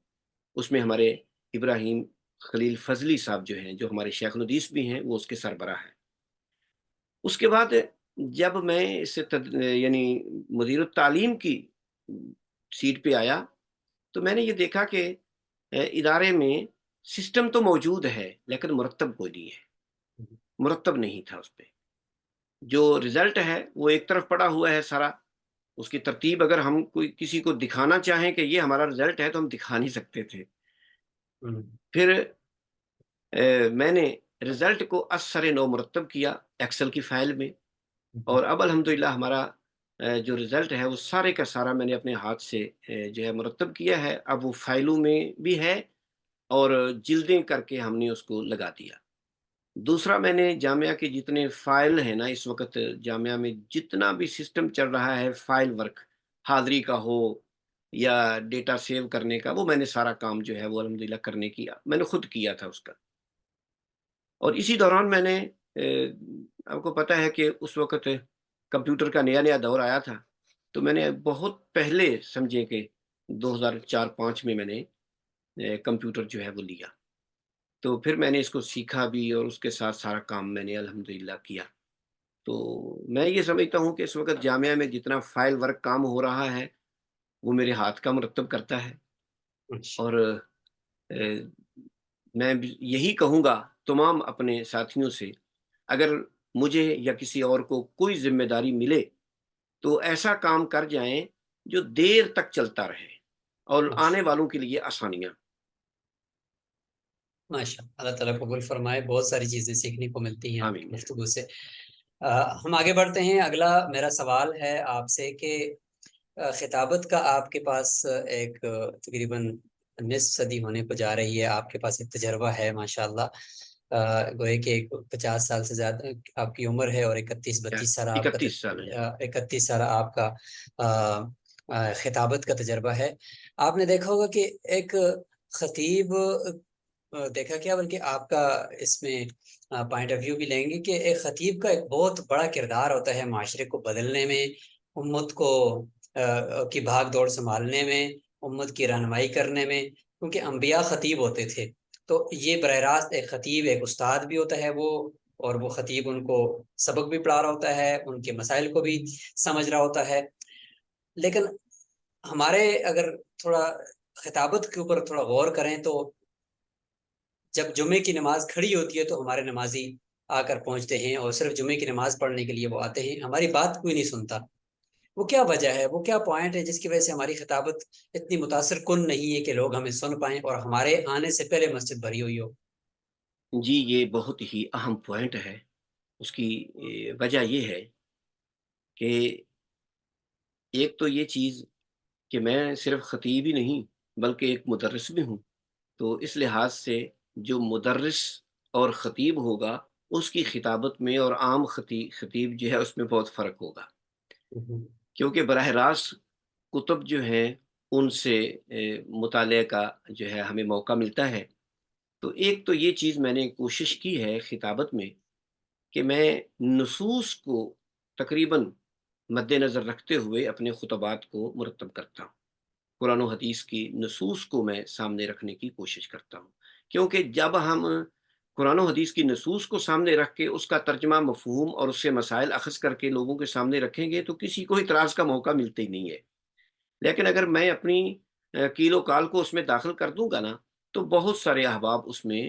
اس میں ہمارے ابراہیم خلیل فضلی صاحب جو ہیں، جو ہمارے شیخ الحدیث بھی ہیں، وہ اس کے سربراہ ہیں۔ اس کے بعد جب میں یعنی مدیر التعلیم کی سیٹ پہ آیا تو میں نے یہ دیکھا کہ ادارے میں سسٹم تو موجود ہے لیکن مرتب کوئی نہیں ہے، مرتب نہیں تھا اس پہ۔ جو رزلٹ ہے وہ ایک طرف پڑا ہوا ہے سارا، اس کی ترتیب اگر ہم کوئی کسی کو دکھانا چاہیں کہ یہ ہمارا رزلٹ ہے تو ہم دکھا نہیں سکتے تھے۔ پھر میں نے رزلٹ کو اثر نو مرتب کیا ایکسل کی فائل میں، اور اب الحمدللہ ہمارا جو رزلٹ ہے وہ سارے کا سارا میں نے اپنے ہاتھ سے جو ہے مرتب کیا ہے۔ اب وہ فائلوں میں بھی ہے اور جلدیں کر کے ہم نے اس کو لگا دیا۔ دوسرا، میں نے جامعہ کے جتنے فائل ہیں نا، اس وقت جامعہ میں جتنا بھی سسٹم چل رہا ہے، فائل ورک، حاضری کا ہو یا ڈیٹا سیو کرنے کا، وہ میں نے سارا کام جو ہے وہ الحمدللہ کرنے کیا، میں نے خود کیا تھا اس کا۔ اور اسی دوران میں نے آپ کو پتہ ہے کہ اس وقت کمپیوٹر کا نیا نیا دور آیا تھا، تو میں نے بہت پہلے سمجھے کہ 2004-5 میں نے کمپیوٹر جو ہے وہ لیا، تو پھر میں نے اس کو سیکھا بھی اور اس کے ساتھ سارا کام میں نے الحمدللہ کیا۔ تو میں یہ سمجھتا ہوں کہ اس وقت جامعہ میں جتنا فائل ورک کام ہو رہا ہے وہ میرے ہاتھ کا مرتب کرتا ہے، اور میں یہی کہوں گا تمام اپنے ساتھیوں سے، اگر مجھے یا کسی اور کو کوئی ذمہ داری ملے تو ایسا کام کر جائیں جو دیر تک چلتا رہے اور آنے والوں کے لیے آسانیاں۔ ماشاء اللہ، اللہ تعالیٰ قبول فرمائے۔ بہت ساری چیزیں سیکھنے کو ملتی ہیں آپ کی آمین۔ گفتگو سے۔ ہم آگے بڑھتے ہیں۔ اگلا میرا سوال ہے آپ سے کہ خطابت کا آپ کے پاس ایک تقریباً نصف صدی ہونے کو جا رہی ہے، آپ کے پاس ایک تجربہ ہے ماشاءاللہ۔ گوئے کہ 50 سال سے زیادہ آپ کی عمر ہے اور 31-32 سال آپ کا 31 سال ہے۔ 31 سال آپ کا خطابت کا تجربہ ہے۔ آپ نے دیکھا ہوگا کہ ایک خطیب، دیکھا کیا بلکہ آپ کا اس میں پوائنٹ آف ویو بھی لیں گے کہ ایک خطیب کا ایک بہت بڑا کردار ہوتا ہے معاشرے کو بدلنے میں، امت کو کی بھاگ دوڑ سنبھالنے میں، امت کی رہنمائی کرنے میں، کیونکہ انبیاء خطیب ہوتے تھے۔ تو یہ براہ راست ایک خطیب ایک استاد بھی ہوتا ہے وہ، اور وہ خطیب ان کو سبق بھی پڑھا رہا ہوتا ہے، ان کے مسائل کو بھی سمجھ رہا ہوتا ہے۔ لیکن ہمارے اگر تھوڑا خطابت کے اوپر تھوڑا غور کریں تو جب جمعے کی نماز کھڑی ہوتی ہے تو ہمارے نمازی آ کر پہنچتے ہیں اور صرف جمعے کی نماز پڑھنے کے لیے وہ آتے ہیں، ہماری بات کوئی نہیں سنتا۔ وہ کیا وجہ ہے، وہ کیا پوائنٹ ہے جس کی وجہ سے ہماری خطابت اتنی متاثر کن نہیں ہے کہ لوگ ہمیں سن پائیں اور ہمارے آنے سے پہلے مسجد بھری ہوئی ہو؟ جی، یہ بہت ہی اہم پوائنٹ ہے۔ اس کی وجہ یہ ہے کہ ایک تو یہ چیز کہ میں صرف خطیب ہی نہیں بلکہ ایک مدرس بھی ہوں، تو اس لحاظ سے جو مدرس اور خطیب ہوگا اس کی خطابت میں اور عام خطیب جو ہے اس میں بہت فرق ہوگا، کیونکہ براہ راست کتب جو ہیں ان سے مطالعے کا جو ہے ہمیں موقع ملتا ہے۔ تو ایک تو یہ چیز میں نے کوشش کی ہے خطابت میں کہ میں نصوص کو تقریباً مد نظر رکھتے ہوئے اپنے خطبات کو مرتب کرتا ہوں، قرآن و حدیث کی نصوص کو میں سامنے رکھنے کی کوشش کرتا ہوں، کیونکہ جب ہم قرآن و حدیث کی نصوص کو سامنے رکھ کے اس کا ترجمہ مفہوم اور اس سے مسائل اخذ کر کے لوگوں کے سامنے رکھیں گے تو کسی کو اعتراض کا موقع ملتا ہی نہیں ہے۔ لیکن اگر میں اپنی کیل و کال کو اس میں داخل کر دوں گا نا، تو بہت سارے احباب اس میں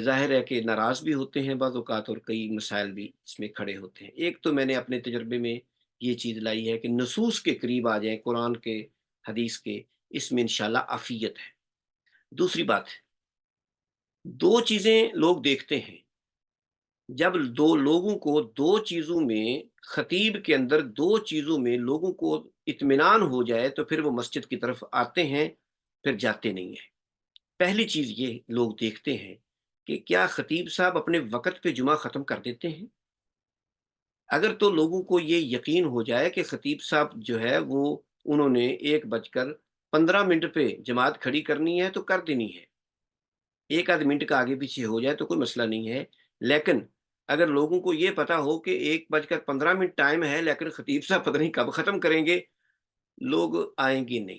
ظاہر ہے کہ ناراض بھی ہوتے ہیں بعض اوقات، اور کئی مسائل بھی اس میں کھڑے ہوتے ہیں۔ ایک تو میں نے اپنے تجربے میں یہ چیز لائی ہے کہ نصوص کے قریب آ جائیں، قرآن کے، حدیث کے، اس میں انشاءاللہ عافیت ہے۔ دوسری بات، دو چیزیں لوگ دیکھتے ہیں، جب دو لوگوں کو دو چیزوں میں، خطیب کے اندر دو چیزوں میں لوگوں کو اطمینان ہو جائے تو پھر وہ مسجد کی طرف آتے ہیں، پھر جاتے نہیں ہیں۔ پہلی چیز یہ لوگ دیکھتے ہیں کہ کیا خطیب صاحب اپنے وقت پہ جمعہ ختم کر دیتے ہیں۔ اگر تو لوگوں کو یہ یقین ہو جائے کہ خطیب صاحب جو ہے وہ، انہوں نے 1:15 پہ جماعت کھڑی کرنی ہے تو کر دینی ہے، ایک آدھ منٹ کا آگے پیچھے ہو جائے تو کوئی مسئلہ نہیں ہے۔ لیکن اگر لوگوں کو یہ پتا ہو کہ 1:15 ٹائم ہے لیکن خطیب صاحب پتہ نہیں کب ختم کریں گے، لوگ آئیں گے نہیں،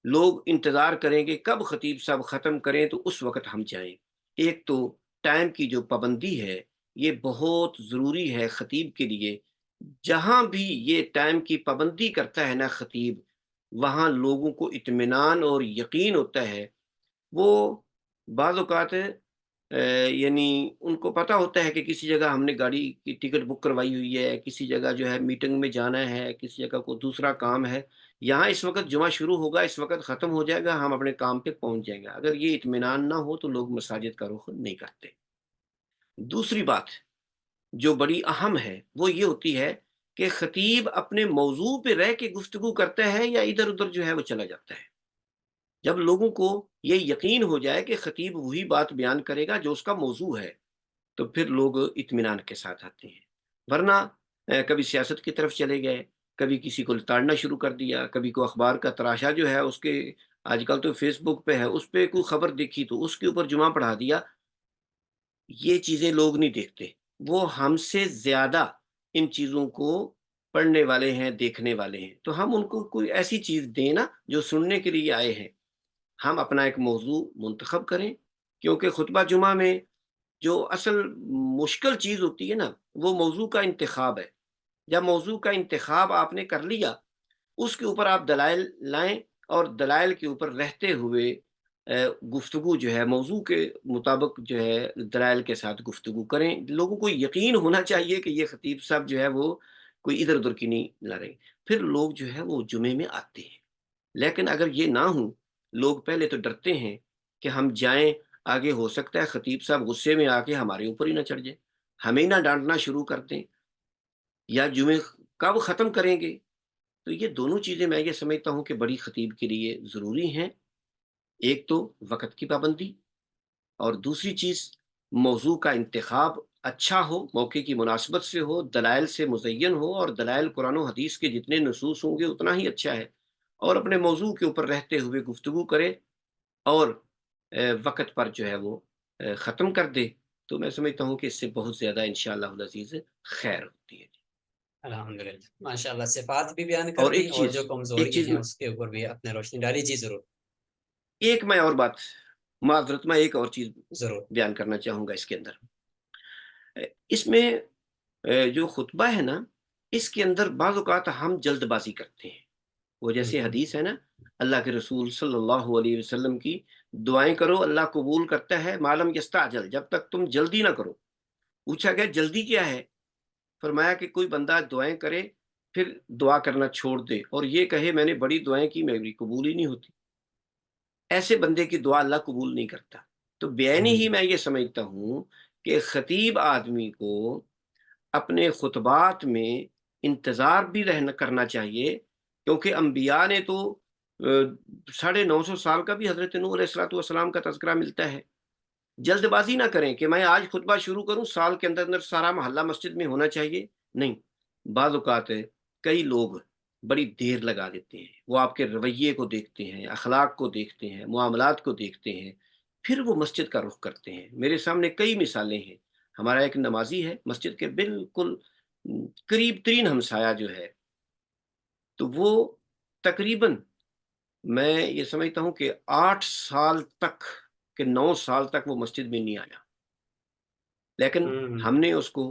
لوگ انتظار کریں گے کب خطیب صاحب ختم کریں تو اس وقت ہم جائیں۔ ایک تو ٹائم کی جو پابندی ہے یہ بہت ضروری ہے خطیب کے لیے۔ جہاں بھی یہ ٹائم کی پابندی کرتا ہے نا خطیب، وہاں لوگوں کو اطمینان اور یقین ہوتا ہے۔ وہ بعض اوقات یعنی ان کو پتا ہوتا ہے کہ کسی جگہ ہم نے گاڑی کی ٹکٹ بک کروائی ہوئی ہے، کسی جگہ جو ہے میٹنگ میں جانا ہے، کسی جگہ کو دوسرا کام ہے، یہاں اس وقت جمعہ شروع ہوگا، اس وقت ختم ہو جائے گا، ہم اپنے کام پہ پہنچ جائیں گے۔ اگر یہ اطمینان نہ ہو تو لوگ مساجد کا رخ نہیں کرتے۔ دوسری بات جو بڑی اہم ہے وہ یہ ہوتی ہے کہ خطیب اپنے موضوع پہ رہ کے گفتگو کرتا ہے یا ادھر ادھر جو ہے وہ چلا جاتا ہے۔ جب لوگوں کو یہ یقین ہو جائے کہ خطیب وہی بات بیان کرے گا جو اس کا موضوع ہے، تو پھر لوگ اطمینان کے ساتھ آتے ہیں۔ ورنہ کبھی سیاست کی طرف چلے گئے، کبھی کسی کو لتاڑنا شروع کر دیا، کبھی کو اخبار کا تراشا جو ہے اس کے، آج کل تو فیس بک پہ ہے، اس پہ کوئی خبر دیکھی تو اس کے اوپر جمعہ پڑھا دیا۔ یہ چیزیں لوگ نہیں دیکھتے، وہ ہم سے زیادہ ان چیزوں کو پڑھنے والے ہیں، دیکھنے والے ہیں۔ تو ہم ان کو کوئی ایسی چیز دیں نا جو سننے کے لیے آئے ہیں، ہم اپنا ایک موضوع منتخب کریں، کیونکہ خطبہ جمعہ میں جو اصل مشکل چیز ہوتی ہے نا، وہ موضوع کا انتخاب ہے۔ جب موضوع کا انتخاب آپ نے کر لیا، اس کے اوپر آپ دلائل لائیں اور دلائل کے اوپر رہتے ہوئے گفتگو جو ہے موضوع کے مطابق جو ہے دلائل کے ساتھ گفتگو کریں۔ لوگوں کو یقین ہونا چاہیے کہ یہ خطیب صاحب جو ہے وہ کوئی ادھر ادھر کی نہیں لا رہے، پھر لوگ جو ہے وہ جمعے میں آتے ہیں۔ لیکن اگر یہ نہ ہوں، لوگ پہلے تو ڈرتے ہیں کہ ہم جائیں، آگے ہو سکتا ہے خطیب صاحب غصے میں آ کے ہمارے اوپر ہی نہ چڑھ جائیں، ہمیں نہ ڈانٹنا شروع کر دیں، یا جمعے کب ختم کریں گے۔ تو یہ دونوں چیزیں میں یہ سمجھتا ہوں کہ بڑی خطیب کے لیے ضروری ہیں۔ ایک تو وقت کی پابندی، اور دوسری چیز موضوع کا انتخاب اچھا ہو، موقع کی مناسبت سے ہو، دلائل سے مزین ہو، اور دلائل قرآن و حدیث کے جتنے نصوص ہوں گے اتنا ہی اچھا ہے، اور اپنے موضوع کے اوپر رہتے ہوئے گفتگو کرے اور وقت پر جو ہے وہ ختم کر دے، تو میں سمجھتا ہوں کہ اس سے بہت زیادہ انشاءاللہ العزیز خیر ہوتی ہے۔ الحمدللہ، ماشاء اللہ، صفات بھی بیان کر اور دی ایک اور چیز جو ایک کمزوری چیز ہیں میں اس کے اوپر بھی اپنے روشنی ڈالی۔ جی ضرور، ایک میں اور بات، معذرت، میں ایک اور چیز ضرور۔ بیان کرنا چاہوں گا اس کے اندر۔ اس میں جو خطبہ ہے نا، اس کے اندر بعض اوقات ہم جلد بازی کرتے ہیں۔ وہ جیسے بالکل، حدیث ہے نا، اللہ کے رسول صلی اللہ علیہ وسلم کی، دعائیں کرو اللہ قبول کرتا ہے معلوم یستعجل، جب تک تم جلدی نہ کرو۔ پوچھا گیا جلدی کیا ہے؟ فرمایا کہ کوئی بندہ دعائیں کرے پھر دعا کرنا چھوڑ دے اور یہ کہے میں نے بڑی دعائیں کی میری قبول ہی نہیں ہوتی، ایسے بندے کی دعا اللہ قبول نہیں کرتا۔ تو بعینی ہی میں یہ سمجھتا ہوں کہ خطیب آدمی کو اپنے خطبات میں انتظار بھی رہنا کرنا چاہیے، کیونکہ انبیاء نے تو 950 سال کا بھی حضرت نوح علیہ الصلوۃ والسلام کا تذکرہ ملتا ہے۔ جلد بازی نہ کریں کہ میں آج خطبہ شروع کروں، سال کے اندر اندر سارا محلہ مسجد میں ہونا چاہیے، نہیں۔ بعض اوقات کئی لوگ بڑی دیر لگا دیتے ہیں، وہ آپ کے رویے کو دیکھتے ہیں، اخلاق کو دیکھتے ہیں، معاملات کو دیکھتے ہیں، پھر وہ مسجد کا رخ کرتے ہیں۔ میرے سامنے کئی مثالیں ہیں۔ ہمارا ایک نمازی ہے مسجد کے بالکل قریب ترین ہمسایہ جو ہے، تو وہ تقریباً میں یہ سمجھتا ہوں کہ 8 سال تک کہ 9 سال تک وہ مسجد میں نہیں آیا۔ لیکن ہوں، ہم نے اس کو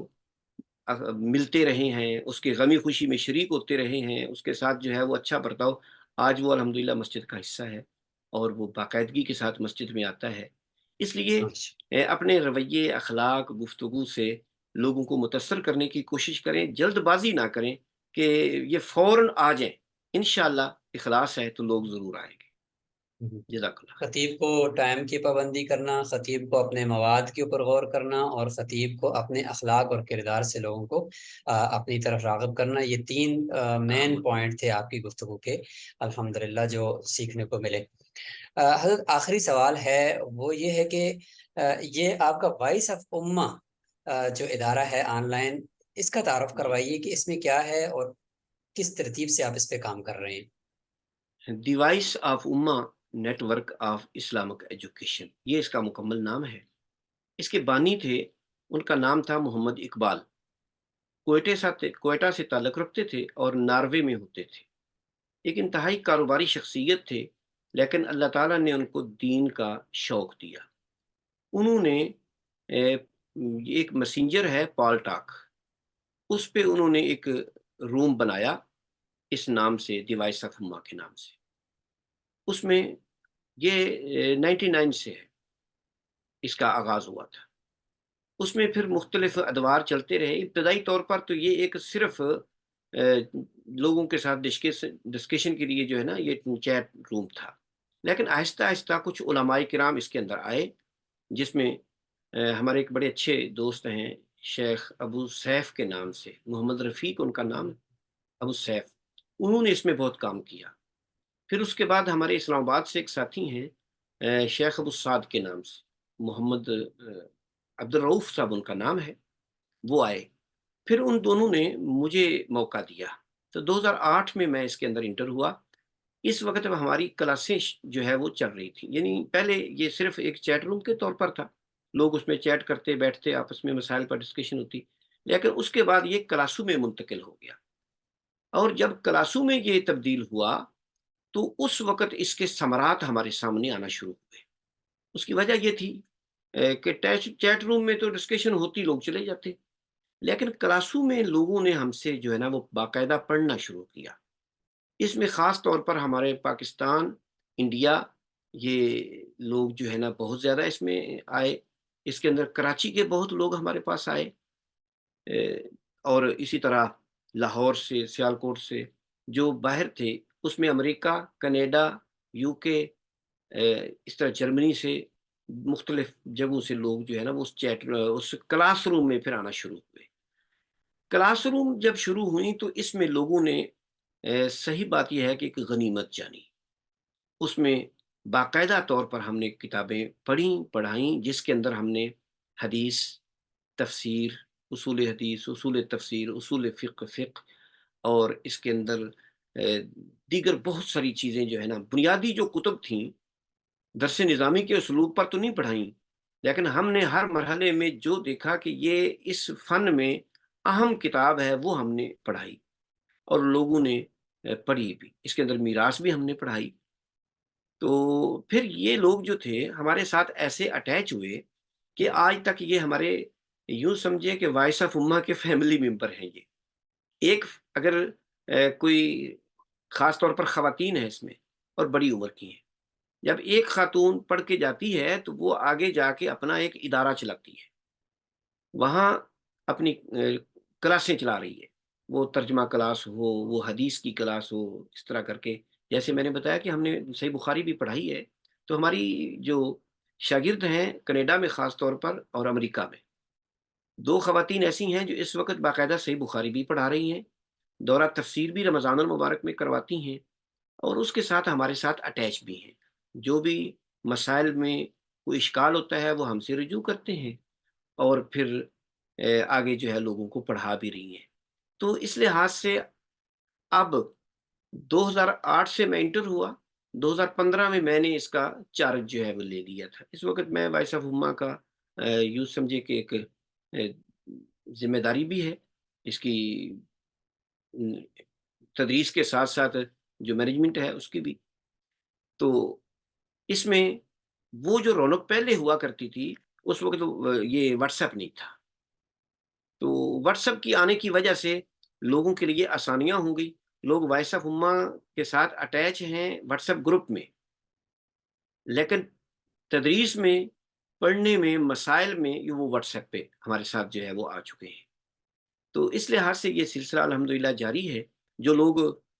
ملتے رہے ہیں، اس کے غمی خوشی میں شریک ہوتے رہے ہیں، اس کے ساتھ جو ہے وہ اچھا برتاؤ، آج وہ الحمدللہ مسجد کا حصہ ہے اور وہ باقاعدگی کے ساتھ مسجد میں آتا ہے۔ اس لیے ماشاء اپنے رویے، اخلاق، گفتگو سے لوگوں کو متاثر کرنے کی کوشش کریں، جلد بازی نہ کریں کہ یہ فوراً آ جائیں۔ انشاءاللہ اخلاص ہے تو لوگ ضرور آئیں گے۔ اللہ۔ جزاک اللہ خیر۔ خطیب کو ٹائم کی پابندی کرنا، خطیب کو اپنے مواد کے اوپر غور کرنا، اور خطیب کو اپنے اخلاق اور کردار سے لوگوں کو اپنی طرف راغب کرنا، یہ تین مین پوائنٹ تھے آپ کی گفتگو کے، الحمدللہ، جو سیکھنے کو ملے۔ حضرت آخری سوال ہے وہ یہ ہے کہ یہ آپ کا وائس آف امہ جو ادارہ ہے آن لائن، اس کا تعارف جی، کروائیے کہ اس میں کیا ہے اور کس ترتیب سے آپ اس پہ کام کر رہے ہیں۔ دی وائس آف امہ network of Islamic education, یہ اس کا مکمل نام ہے۔ اس کے بانی تھے، ان کا نام تھا محمد اقبال، کوئٹہ سے تعلق رکھتے تھے اور ناروے میں ہوتے تھے۔ ایک انتہائی کاروباری شخصیت تھے، لیکن اللہ تعالیٰ نے ان کو دین کا شوق دیا۔ انہوں نے اے، ایک میسنجر ہے پال ٹاک، اس پہ انہوں نے ایک روم بنایا اس نام سے، دی وائس آف امہ کے نام سے۔ اس میں یہ 99 سے ہے، اس کا آغاز ہوا تھا۔ اس میں پھر مختلف ادوار چلتے رہے۔ ابتدائی طور پر تو یہ ایک صرف لوگوں کے ساتھ ڈسکشن کے لیے جو ہے نا یہ چیٹ روم تھا، لیکن آہستہ آہستہ کچھ علماء کرام اس کے اندر آئے، جس میں ہمارے ایک بڑے اچھے دوست ہیں شیخ ابو سیف کے نام سے، محمد رفیق ان کا نام ہے، ابو سیف، انہوں نے اس میں بہت کام کیا۔ پھر اس کے بعد ہمارے اسلام آباد سے ایک ساتھی ہیں شیخ ابو سعد کے نام سے، محمد عبد الرؤف صاحب ان کا نام ہے، وہ آئے۔ پھر ان دونوں نے مجھے موقع دیا، تو 2008 میں میں اس کے اندر انٹر ہوا۔ اس وقت اب ہماری کلاسیں جو ہے وہ چل رہی تھیں، یعنی پہلے یہ صرف ایک چیٹ روم کے طور پر تھا، لوگ اس میں چیٹ کرتے بیٹھتے، آپس میں مسائل پر ڈسکشن ہوتی، لیکن اس کے بعد یہ کلاسوں میں منتقل ہو گیا۔ اور جب کلاسوں میں یہ تبدیل ہوا تو اس وقت اس کے ثمرات ہمارے سامنے آنا شروع ہوئے۔ اس کی وجہ یہ تھی کہ چیٹ روم میں تو ڈسکشن ہوتی، لوگ چلے جاتے، لیکن کلاسوں میں لوگوں نے ہم سے جو ہے نا وہ باقاعدہ پڑھنا شروع کیا۔ اس میں خاص طور پر ہمارے پاکستان، انڈیا، یہ لوگ جو ہے نا بہت زیادہ اس میں آئے۔ اس کے اندر کراچی کے بہت لوگ ہمارے پاس آئے، اور اسی طرح لاہور سے، سیالکوٹ سے، جو باہر تھے، اس میں امریکہ، کینیڈا، یو کے، اس طرح جرمنی سے، مختلف جگہوں سے لوگ جو ہے نا وہ اس کلاس روم میں پھر آنا شروع ہوئے۔ کلاس روم جب شروع ہوئی تو اس میں لوگوں نے صحیح بات یہ ہے کہ ایک غنیمت جانی، اس میں باقاعدہ طور پر ہم نے کتابیں پڑھیں پڑھائیں، جس کے اندر ہم نے حدیث، تفسیر، اصول حدیث، اصول تفسیر، اصول فقہ، اور اس کے اندر دیگر بہت ساری چیزیں جو ہے نا، بنیادی جو کتب تھیں درس نظامی کے اسلوب پر تو نہیں پڑھائیں، لیکن ہم نے ہر مرحلے میں جو دیکھا کہ یہ اس فن میں اہم کتاب ہے وہ ہم نے پڑھائی، اور لوگوں نے پڑھی بھی۔ اس کے اندر میراث بھی ہم نے پڑھائی۔ تو پھر یہ لوگ جو تھے ہمارے ساتھ ایسے اٹیچ ہوئے کہ آج تک یہ ہمارے، یوں سمجھے کہ وائس آف امہ کے فیملی ممبر ہیں یہ۔ ایک اگر کوئی خاص طور پر خواتین ہیں اس میں اور بڑی عمر کی ہیں، جب ایک خاتون پڑھ کے جاتی ہے تو وہ آگے جا کے اپنا ایک ادارہ چلاتی ہے، وہاں اپنی کلاسیں چلا رہی ہے، وہ ترجمہ کلاس ہو، وہ حدیث کی کلاس ہو، اس طرح کر کے۔ جیسے میں نے بتایا کہ ہم نے صحیح بخاری بھی پڑھائی ہے، تو ہماری جو شاگرد ہیں کینیڈا میں خاص طور پر اور امریکہ میں، دو خواتین ایسی ہیں جو اس وقت باقاعدہ صحیح بخاری بھی پڑھا رہی ہیں، دورہ تفسیر بھی رمضان المبارک میں کرواتی ہیں، اور اس کے ساتھ ہمارے ساتھ اٹیچ بھی ہیں۔ جو بھی مسائل میں کوئی اشکال ہوتا ہے وہ ہم سے رجوع کرتے ہیں، اور پھر آگے جو ہے لوگوں کو پڑھا بھی رہی ہیں۔ تو اس لحاظ سے اب 2008 سے میں انٹر ہوا، 2015 میں میں نے اس کا چارج جو ہے وہ لے لیا تھا۔ اس وقت میں وائس آف امہ کا یوں سمجھے کہ ایک ذمہ داری بھی ہے اس کی، تدریس کے ساتھ ساتھ جو مینجمنٹ ہے اس کی بھی۔ تو اس میں وہ جو رونق پہلے ہوا کرتی تھی، اس وقت یہ واٹس ایپ نہیں تھا، تو واٹس ایپ کی آنے کی وجہ سے لوگوں کے لیے آسانیاں ہوں گئی، لوگ وائس آف امہ کے ساتھ اٹیچ ہیں واٹس ایپ گروپ میں، لیکن تدریس میں، پڑھنے میں، مسائل میں یہ وہ واٹس ایپ پہ ہمارے ساتھ جو ہے وہ آ چکے ہیں۔ تو اس لحاظ سے یہ سلسلہ الحمدللہ جاری ہے، جو لوگ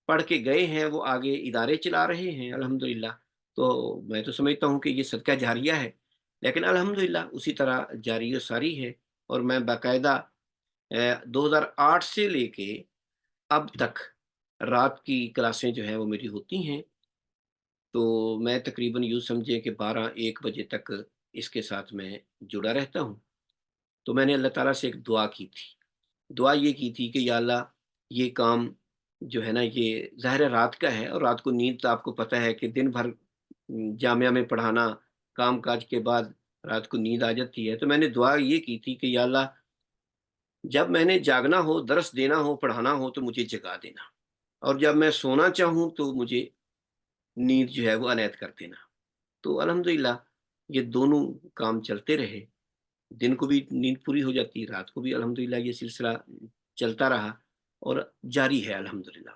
پڑھ کے گئے ہیں وہ آگے ادارے چلا رہے ہیں الحمدللہ، تو میں تو سمجھتا ہوں کہ یہ صدقہ جاریہ ہے، لیکن الحمدللہ اسی طرح جاری و ساری ہے، اور میں باقاعدہ 2008 سے لے کے اب تک رات کی کلاسیں جو ہیں وہ میری ہوتی ہیں، تو میں تقریباً یوں سمجھے کہ 12-1 بجے تک اس کے ساتھ میں جڑا رہتا ہوں۔ تو میں نے اللہ تعالیٰ سے ایک دعا کی تھی، دعا یہ کی تھی کہ یا اللہ، یہ کام جو ہے نا یہ ظاہر ہے رات کا ہے، اور رات کو نیند تو آپ کو پتہ ہے کہ دن بھر جامعہ میں پڑھانا، کام کاج کے بعد رات کو نیند آ جاتی ہے، تو میں نے دعا یہ کی تھی کہ یا اللہ، جب میں نے جاگنا ہو، درس دینا ہو، پڑھانا ہو تو مجھے جگا دینا، اور جب میں سونا چاہوں تو مجھے نیند جو ہے وہ عنایت کر دینا۔ تو الحمدللہ یہ دونوں کام چلتے رہے، دن کو بھی نیند پوری ہو جاتی، رات کو بھی الحمدللہ یہ سلسلہ چلتا رہا اور جاری ہے الحمدللہ۔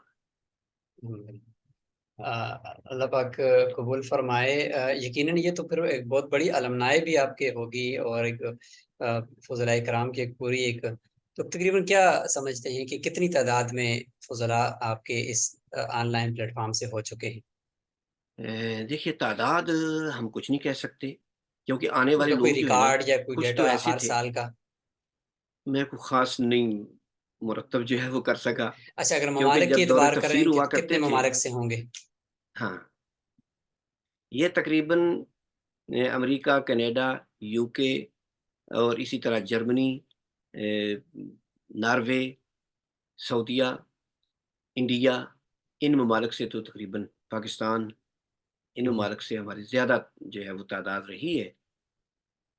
اللہ پاک قبول فرمائے۔ یقیناً یہ تو پھر ایک بہت بڑی المنائے بھی آپ کے ہوگی، اور ایک فضلاء کرام کی ایک پوری ایک، تو تقریباً کیا سمجھتے ہیں کہ کتنی تعداد میں فضلاء آپ کے اس آن لائن پلیٹ فارم سے ہو چکے ہیں؟ دیکھیے تعداد ہم کچھ نہیں کہہ سکتے، کیونکہ آنے ان والے کا کوئی لوگ جو ہے نا، ریکارڈ یا کوئی کچھ تو ڈیٹا ایسے ہر تھے، سال کا؟ میں کوئی خاص نہیں مرتب جو ہے وہ کر سکا، اچھا، اگر کیونکہ ممالک کی جب دور اعتبار کریں تفسیر کہ ہوا کتنے کرتے تھے، ممالک سے ہوں گے؟ ہاں، یہ تقریباً امریکہ، کینیڈا، یو کے، اور اسی طرح جرمنی، ناروے، سعودیہ، انڈیا، ان ممالک سے، تو تقریباً پاکستان، ان ممالک سے ہماری زیادہ جو ہے وہ تعداد رہی ہے۔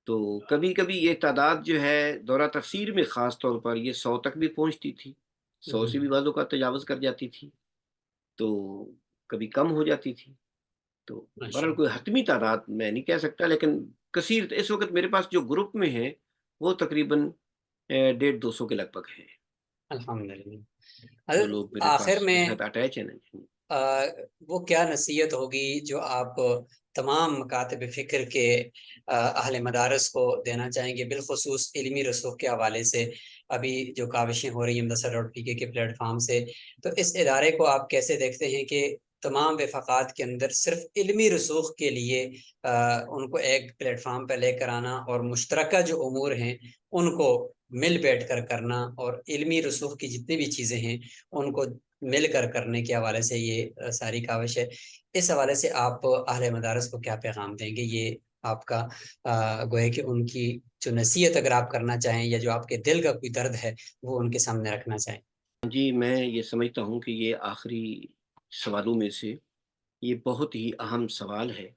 تو کبھی کبھی یہ تعداد جو ہے دورہ تفسیر میں خاص طور پر یہ 100 تک بھی پہنچتی تھی، 100 سے بھی بعضوں کا تجاوز کر جاتی تھی، تو کبھی کم ہو جاتی تھی۔ تو ماشاء بہرحال کوئی اللہ، حتمی تعداد میں نہیں کہہ سکتا، لیکن کثیر اس وقت میرے پاس جو گروپ میں ہیں وہ تقریباً 150-200 کے لگ بھگ ہیں، الحمدللہ۔ جو حضرت لوگ میرے آخر پاس میں میرے ساتھ اٹیچ ہیں نا۔ آ، وہ کیا نصیحت ہوگی جو آپ تمام مکاتب فکر کے اہل مدارس کو دینا چاہیں گے، بالخصوص علمی رسوخ کے حوالے سے؟ ابھی جو کاوشیں ہو رہی ہیں مدرسہ.pk کے پلیٹ فارم سے، تو اس ادارے کو آپ کیسے دیکھتے ہیں کہ تمام وفاقات کے اندر صرف علمی رسوخ کے لیے ان کو ایک پلیٹ فارم پہ لے کر آنا، اور مشترکہ جو امور ہیں ان کو مل بیٹھ کر کرنا، اور علمی رسوخ کی جتنی بھی چیزیں ہیں ان کو مل کر کرنے کے حوالے سے یہ ساری کاوش ہے؟ اس حوالے سے آپ اہل مدارس کو کیا پیغام دیں گے؟ یہ آپ کا گویا کہ ان کی جو نصیحت اگر آپ کرنا چاہیں، یا جو آپ کے دل کا کوئی درد ہے وہ ان کے سامنے رکھنا چاہیں۔ جی، میں یہ سمجھتا ہوں کہ یہ آخری سوالوں میں سے یہ بہت ہی اہم سوال ہے۔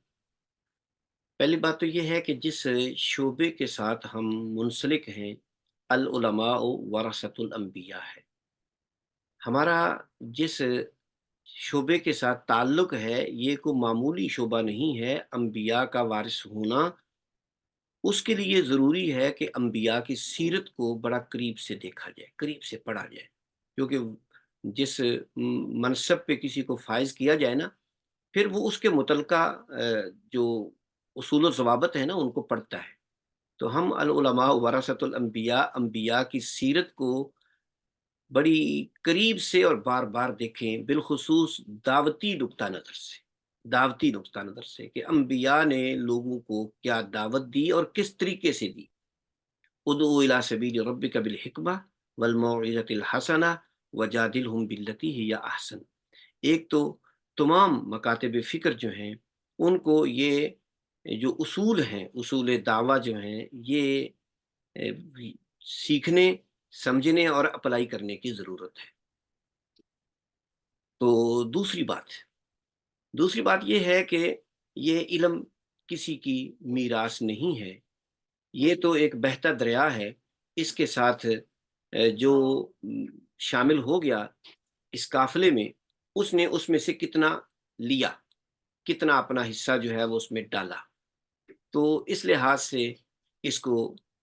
پہلی بات تو یہ ہے کہ جس شعبے کے ساتھ ہم منسلک ہیں، العلماء ورثۃ الانبیاء ہے، ہمارا جس شعبے کے ساتھ تعلق ہے یہ کوئی معمولی شعبہ نہیں ہے، انبیاء کا وارث ہونا، اس کے لیے ضروری ہے کہ انبیاء کی سیرت کو بڑا قریب سے دیکھا جائے، قریب سے پڑھا جائے، کیونکہ جس منصب پہ کسی کو فائز کیا جائے نا، پھر وہ اس کے متعلقہ جو اصول و ضوابط ہیں نا ان کو پڑھتا ہے۔ تو ہم العلماء ورثۃ الانبیاء، انبیاء کی سیرت کو بڑی قریب سے اور بار بار دیکھیں، بالخصوص دعوتی نقطہ نظر سے، دعوتی نقطہ نظر سے کہ انبیاء نے لوگوں کو کیا دعوت دی اور کس طریقے سے دی۔ ادعو الی سبیل ربک بالحکمہ والموعظۃ الحسنہ وجادلہم باللتی ہی احسن۔ ایک تو تمام مکاتب فکر جو ہیں ان کو یہ جو اصول ہیں، اصول دعویٰ جو ہیں، یہ سیکھنے، سمجھنے اور اپلائی کرنے کی ضرورت ہے۔ تو دوسری بات یہ ہے کہ یہ علم کسی کی میراث نہیں ہے، یہ تو ایک بہتا دریا ہے، اس کے ساتھ جو شامل ہو گیا اس قافلے میں، اس نے اس میں سے کتنا لیا، کتنا اپنا حصہ جو ہے وہ اس میں ڈالا۔ تو اس لحاظ سے اس کو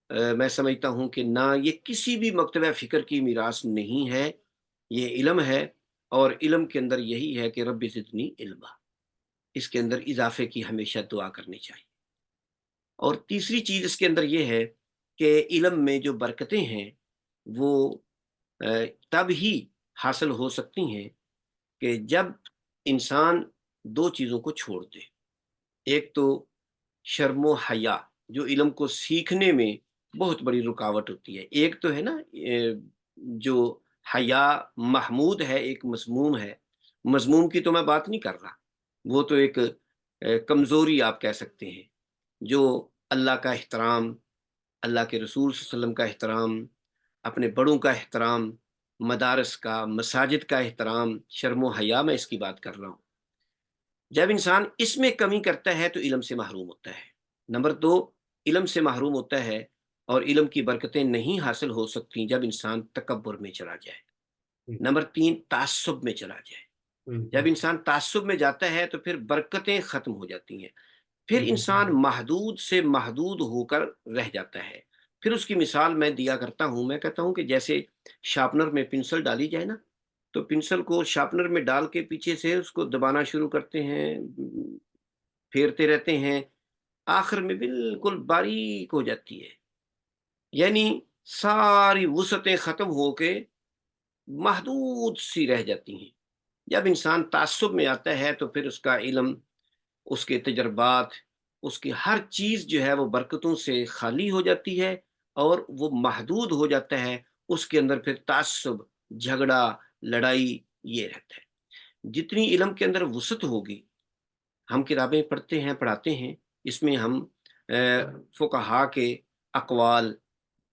میں سمجھتا ہوں کہ نہ یہ کسی بھی مکتبہ فکر کی میراث نہیں ہے، یہ علم ہے، اور علم کے اندر یہی ہے کہ رب زدنی علما، اس کے اندر اضافے کی ہمیشہ دعا کرنی چاہیے۔ اور تیسری چیز اس کے اندر یہ ہے کہ علم میں جو برکتیں ہیں وہ تب ہی حاصل ہو سکتی ہیں کہ جب انسان دو چیزوں کو چھوڑ دے۔ ایک تو شرم و حیا، جو علم کو سیکھنے میں بہت بڑی رکاوٹ ہوتی ہے۔ ایک تو ہے نا جو حیا محمود ہے، ایک مذموم ہے۔ مذموم کی تو میں بات نہیں کر رہا، وہ تو ایک کمزوری آپ کہہ سکتے ہیں، جو اللہ کا احترام، اللہ کے رسول صلی اللہ علیہ وسلم کا احترام، اپنے بڑوں کا احترام، مدارس کا، مساجد کا احترام، شرم و حیا، میں اس کی بات کر رہا ہوں۔ جب انسان اس میں کمی کرتا ہے تو علم سے محروم ہوتا ہے۔ نمبر دو، علم سے محروم ہوتا ہے اور علم کی برکتیں نہیں حاصل ہو سکتی جب انسان تکبر میں چلا جائے۔ ہوں، نمبر تین، تعصب میں چلا جائے۔ ہوں، جب انسان تعصب میں جاتا ہے تو پھر برکتیں ختم ہو جاتی ہیں، پھر ہوں، انسان محدود سے محدود ہو کر رہ جاتا ہے۔ پھر اس کی مثال میں دیا کرتا ہوں، میں کہتا ہوں کہ جیسے شارپنر میں پنسل ڈالی جائے نا، تو پنسل کو شارپنر میں ڈال کے پیچھے سے اس کو دبانا شروع کرتے ہیں، پھیرتے رہتے ہیں، آخر میں بالکل باریک ہو جاتی ہے، یعنی ساری وسعتیں ختم ہو کے محدود سی رہ جاتی ہیں۔ جب انسان تعصب میں آتا ہے تو پھر اس کا علم، اس کے تجربات، اس کی ہر چیز جو ہے وہ برکتوں سے خالی ہو جاتی ہے، اور وہ محدود ہو جاتا ہے۔ اس کے اندر پھر تعصب، جھگڑا، لڑائی، یہ رہتا ہے۔ جتنی علم کے اندر وسعت ہوگی، ہم کتابیں پڑھتے ہیں، پڑھاتے ہیں، اس میں ہم فقہا کے اقوال،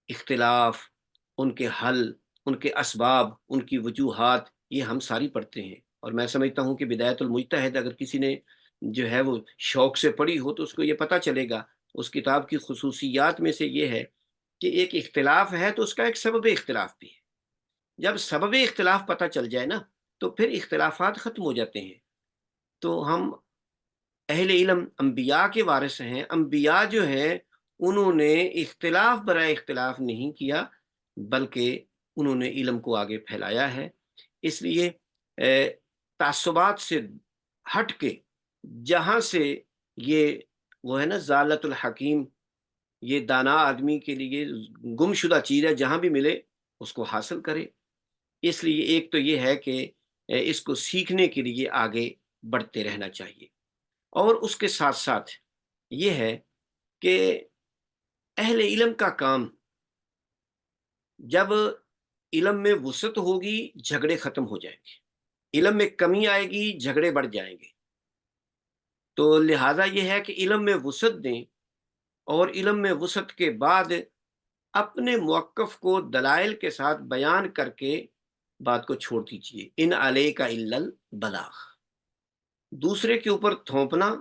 اختلاف، ان کے حل، ان کے اسباب، ان کی وجوہات، یہ ہم ساری پڑھتے ہیں۔ اور میں سمجھتا ہوں کہ بدایت المجتہد اگر کسی نے جو ہے وہ شوق سے پڑھی ہو تو اس کو یہ پتہ چلے گا، اس کتاب کی خصوصیات میں سے یہ ہے کہ ایک اختلاف ہے تو اس کا ایک سبب اختلاف بھی ہے۔ جب سبب اختلاف پتہ چل جائے نا تو پھر اختلافات ختم ہو جاتے ہیں۔ تو ہم اہل علم انبیاء کے وارث ہیں۔ انبیاء جو ہیں انہوں نے اختلاف برائے اختلاف نہیں کیا، بلکہ انہوں نے علم کو آگے پھیلایا ہے۔ اس لیے تعصبات سے ہٹ کے، جہاں سے یہ وہ ہے نا ضالۃ الحکیم، یہ دانا آدمی کے لیے گم شدہ چیز ہے، جہاں بھی ملے اس کو حاصل کرے۔ اس لیے ایک تو یہ ہے کہ اس کو سیکھنے کے لیے آگے بڑھتے رہنا چاہیے، اور اس کے ساتھ ساتھ یہ ہے کہ اہل علم کا کام، جب علم میں وسعت ہوگی جھگڑے ختم ہو جائیں گے، علم میں کمی آئے گی جھگڑے بڑھ جائیں گے۔ تو لہٰذا یہ ہے کہ علم میں وسعت دیں، اور علم میں وسعت کے بعد اپنے موقف کو دلائل کے ساتھ بیان کر کے بات کو چھوڑ دیجیے۔ ان علیک الا البلاغ، دوسرے کے اوپر تھوپنا،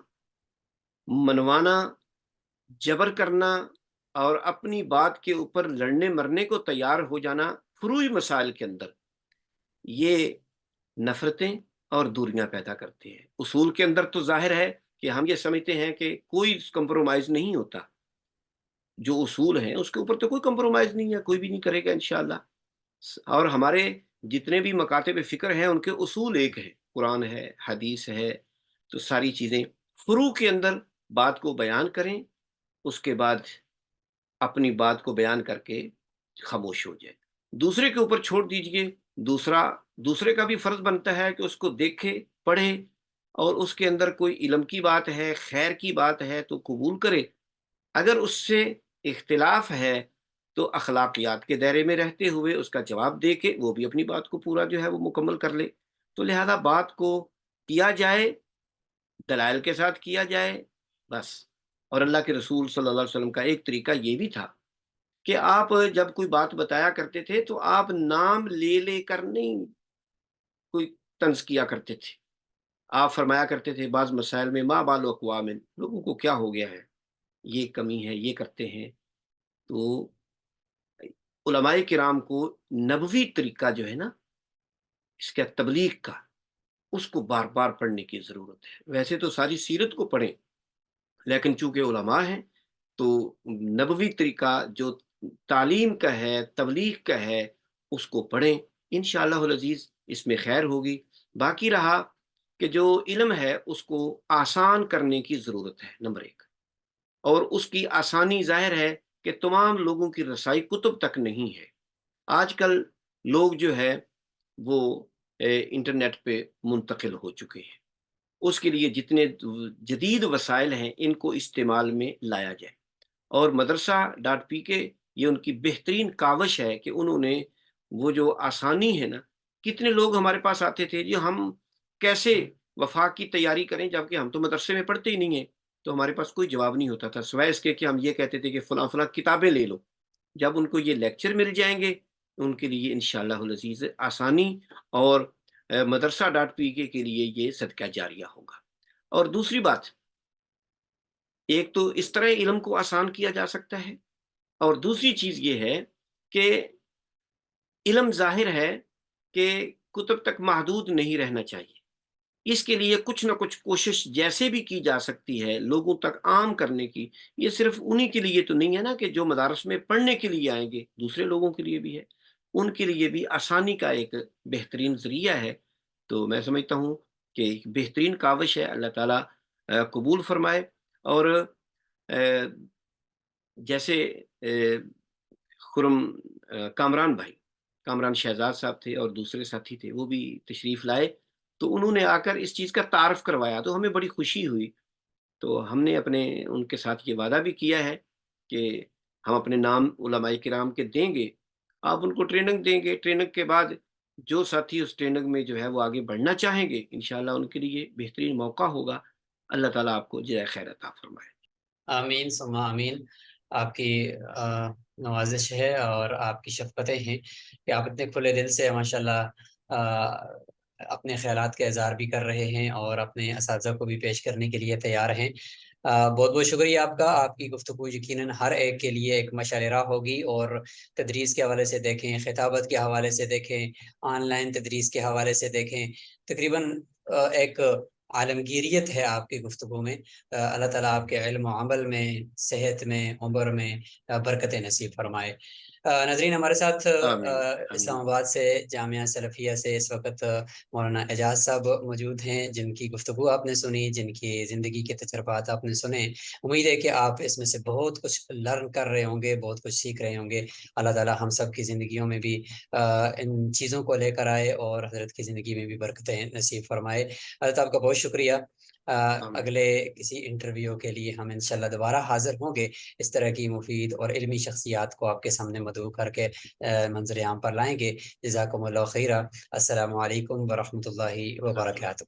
منوانا، جبر کرنا، اور اپنی بات کے اوپر لڑنے مرنے کو تیار ہو جانا فروعی مسائل کے اندر، یہ نفرتیں اور دوریاں پیدا کرتے ہیں۔ اصول کے اندر تو ظاہر ہے کہ ہم یہ سمجھتے ہیں کہ کوئی کمپرومائز نہیں ہوتا، جو اصول ہیں اس کے اوپر تو کوئی کمپرومائز نہیں ہے، کوئی بھی نہیں کرے گا انشاءاللہ۔ اور ہمارے جتنے بھی مکاتب فکر ہیں ان کے اصول ایک ہے، قرآن ہے، حدیث ہے۔ تو ساری چیزیں فروع کے اندر بات کو بیان کریں، اس کے بعد اپنی بات کو بیان کر کے خاموش ہو جائے، دوسرے کے اوپر چھوڑ دیجئے۔ دوسرے کا بھی فرض بنتا ہے کہ اس کو دیکھے، پڑھے، اور اس کے اندر کوئی علم کی بات ہے، خیر کی بات ہے تو قبول کرے۔ اگر اس سے اختلاف ہے تو اخلاقیات کے دائرے میں رہتے ہوئے اس کا جواب دے کے وہ بھی اپنی بات کو پورا جو ہے وہ مکمل کر لے۔ تو لہذا بات کو کیا جائے، دلائل کے ساتھ کیا جائے، بس۔ اور اللہ کے رسول صلی اللہ علیہ وسلم کا ایک طریقہ یہ بھی تھا کہ آپ جب کوئی بات بتایا کرتے تھے تو آپ نام لے لے کر نہیں کوئی طنز کیا کرتے تھے۔ آپ فرمایا کرتے تھے بعض مسائل میں ما بال اقوام، لوگوں کو کیا ہو گیا ہے، یہ کمی ہے، یہ کرتے ہیں۔ تو علماء کرام کو نبوی طریقہ جو ہے نا اس کا تبلیغ کا، اس کو بار بار پڑھنے کی ضرورت ہے۔ ویسے تو ساری سیرت کو پڑھیں، لیکن چونکہ علماء ہیں تو نبوی طریقہ جو تعلیم کا ہے، تبلیغ کا ہے، اس کو پڑھیں، انشاءاللہ العزیز اس میں خیر ہوگی۔ باقی رہا کہ جو علم ہے اس کو آسان کرنے کی ضرورت ہے، نمبر ایک، اور اس کی آسانی ظاہر ہے کہ تمام لوگوں کی رسائی کتب تک نہیں ہے۔ آج کل لوگ جو ہے وہ انٹرنیٹ پہ منتقل ہو چکے ہیں، اس کے لیے جتنے جدید وسائل ہیں ان کو استعمال میں لایا جائے۔ اور مدرسہ ڈاٹ پی کے یہ ان کی بہترین کاوش ہے کہ انہوں نے وہ جو آسانی ہے نا، کتنے لوگ ہمارے پاس آتے تھے جی ہم کیسے وفاق کی تیاری کریں جبکہ ہم تو مدرسے میں پڑھتے ہی نہیں ہیں، تو ہمارے پاس کوئی جواب نہیں ہوتا تھا سوائے اس کے کہ ہم یہ کہتے تھے کہ فلاں فلاں کتابیں لے لو۔ جب ان کو یہ لیکچر مل جائیں گے ان کے لیے انشاءاللہ العزیز آسانی، اور مدرسہ ڈاٹ پی کے لیے یہ صدقہ جاریہ ہوگا۔ اور دوسری بات، ایک تو اس طرح علم کو آسان کیا جا سکتا ہے، اور دوسری چیز یہ ہے کہ علم ظاہر ہے کہ کتب تک محدود نہیں رہنا چاہیے، اس کے لیے کچھ نہ کچھ کوشش جیسے بھی کی جا سکتی ہے لوگوں تک عام کرنے کی۔ یہ صرف انہی کے لیے تو نہیں ہے نا کہ جو مدارس میں پڑھنے کے لیے آئیں گے، دوسرے لوگوں کے لیے بھی ہے، ان کے لیے بھی آسانی کا ایک بہترین ذریعہ ہے۔ تو میں سمجھتا ہوں کہ ایک بہترین کاوش ہے، اللہ تعالیٰ قبول فرمائے۔ اور جیسے خرم کامران بھائی، کامران شہزاد صاحب تھے اور دوسرے ساتھی تھے، وہ بھی تشریف لائے، تو انہوں نے آ کر اس چیز کا تعارف کروایا تو ہمیں بڑی خوشی ہوئی۔ تو ہم نے اپنے ان کے ساتھ یہ وعدہ بھی کیا ہے کہ ہم اپنے نام علماء کرام کے دیں گے، آپ ان کو ٹریننگ دیں گے، ٹریننگ کے بعد جو ساتھی اس ٹریننگ میں جو ہے وہ آگے بڑھنا چاہیں گے انشاءاللہ ان کے لیے بہترین موقع ہوگا۔ اللہ تعالیٰ آپ کو جزائے خیر عطا فرمائے۔ آمین ثم آمین۔ آپ کی نوازش ہے اور آپ کی شفقتیں ہیں کہ آپ اتنے کھلے دل سے ماشاءاللہ اپنے خیالات کا اظہار بھی کر رہے ہیں اور اپنے اساتذہ کو بھی پیش کرنے کے لیے تیار ہیں۔ بہت بہت شکریہ آپ کا۔ آپ کی گفتگو یقیناً ہر ایک کے لیے ایک مشعل راہ ہوگی، اور تدریس کے حوالے سے دیکھیں، خطابت کے حوالے سے دیکھیں، آن لائن تدریس کے حوالے سے دیکھیں، تقریباً ایک عالمگیریت ہے آپ کی گفتگو میں۔ اللہ تعالیٰ آپ کے علم و عمل میں، صحت میں، عمر میں برکت نصیب فرمائے۔ ناظرین، ہمارے ساتھ آمین اسلام آمین۔ آباد سے جامعہ سلفیہ سے اس وقت مولانا اعجاز صاحب موجود ہیں، جن کی گفتگو آپ نے سنی، جن کی زندگی کے تجربات آپ نے سنے۔ امید ہے کہ آپ اس میں سے بہت کچھ لرن کر رہے ہوں گے، بہت کچھ سیکھ رہے ہوں گے۔ اللہ تعالیٰ ہم سب کی زندگیوں میں بھی ان چیزوں کو لے کر آئے اور حضرت کی زندگی میں بھی برکتیں نصیب فرمائے۔ حضرت آپ کا بہت شکریہ۔ آمین اگلے کسی انٹرویو کے لیے ہم انشاءاللہ دوبارہ حاضر ہوں گے، اس طرح کی مفید اور علمی شخصیات کو آپ کے سامنے مدعو کر کے منظر عام پر لائیں گے۔ جزاکم اللہ خیرہ۔ السلام علیکم ورحمۃ اللہ آمین۔ وبرکاتہ۔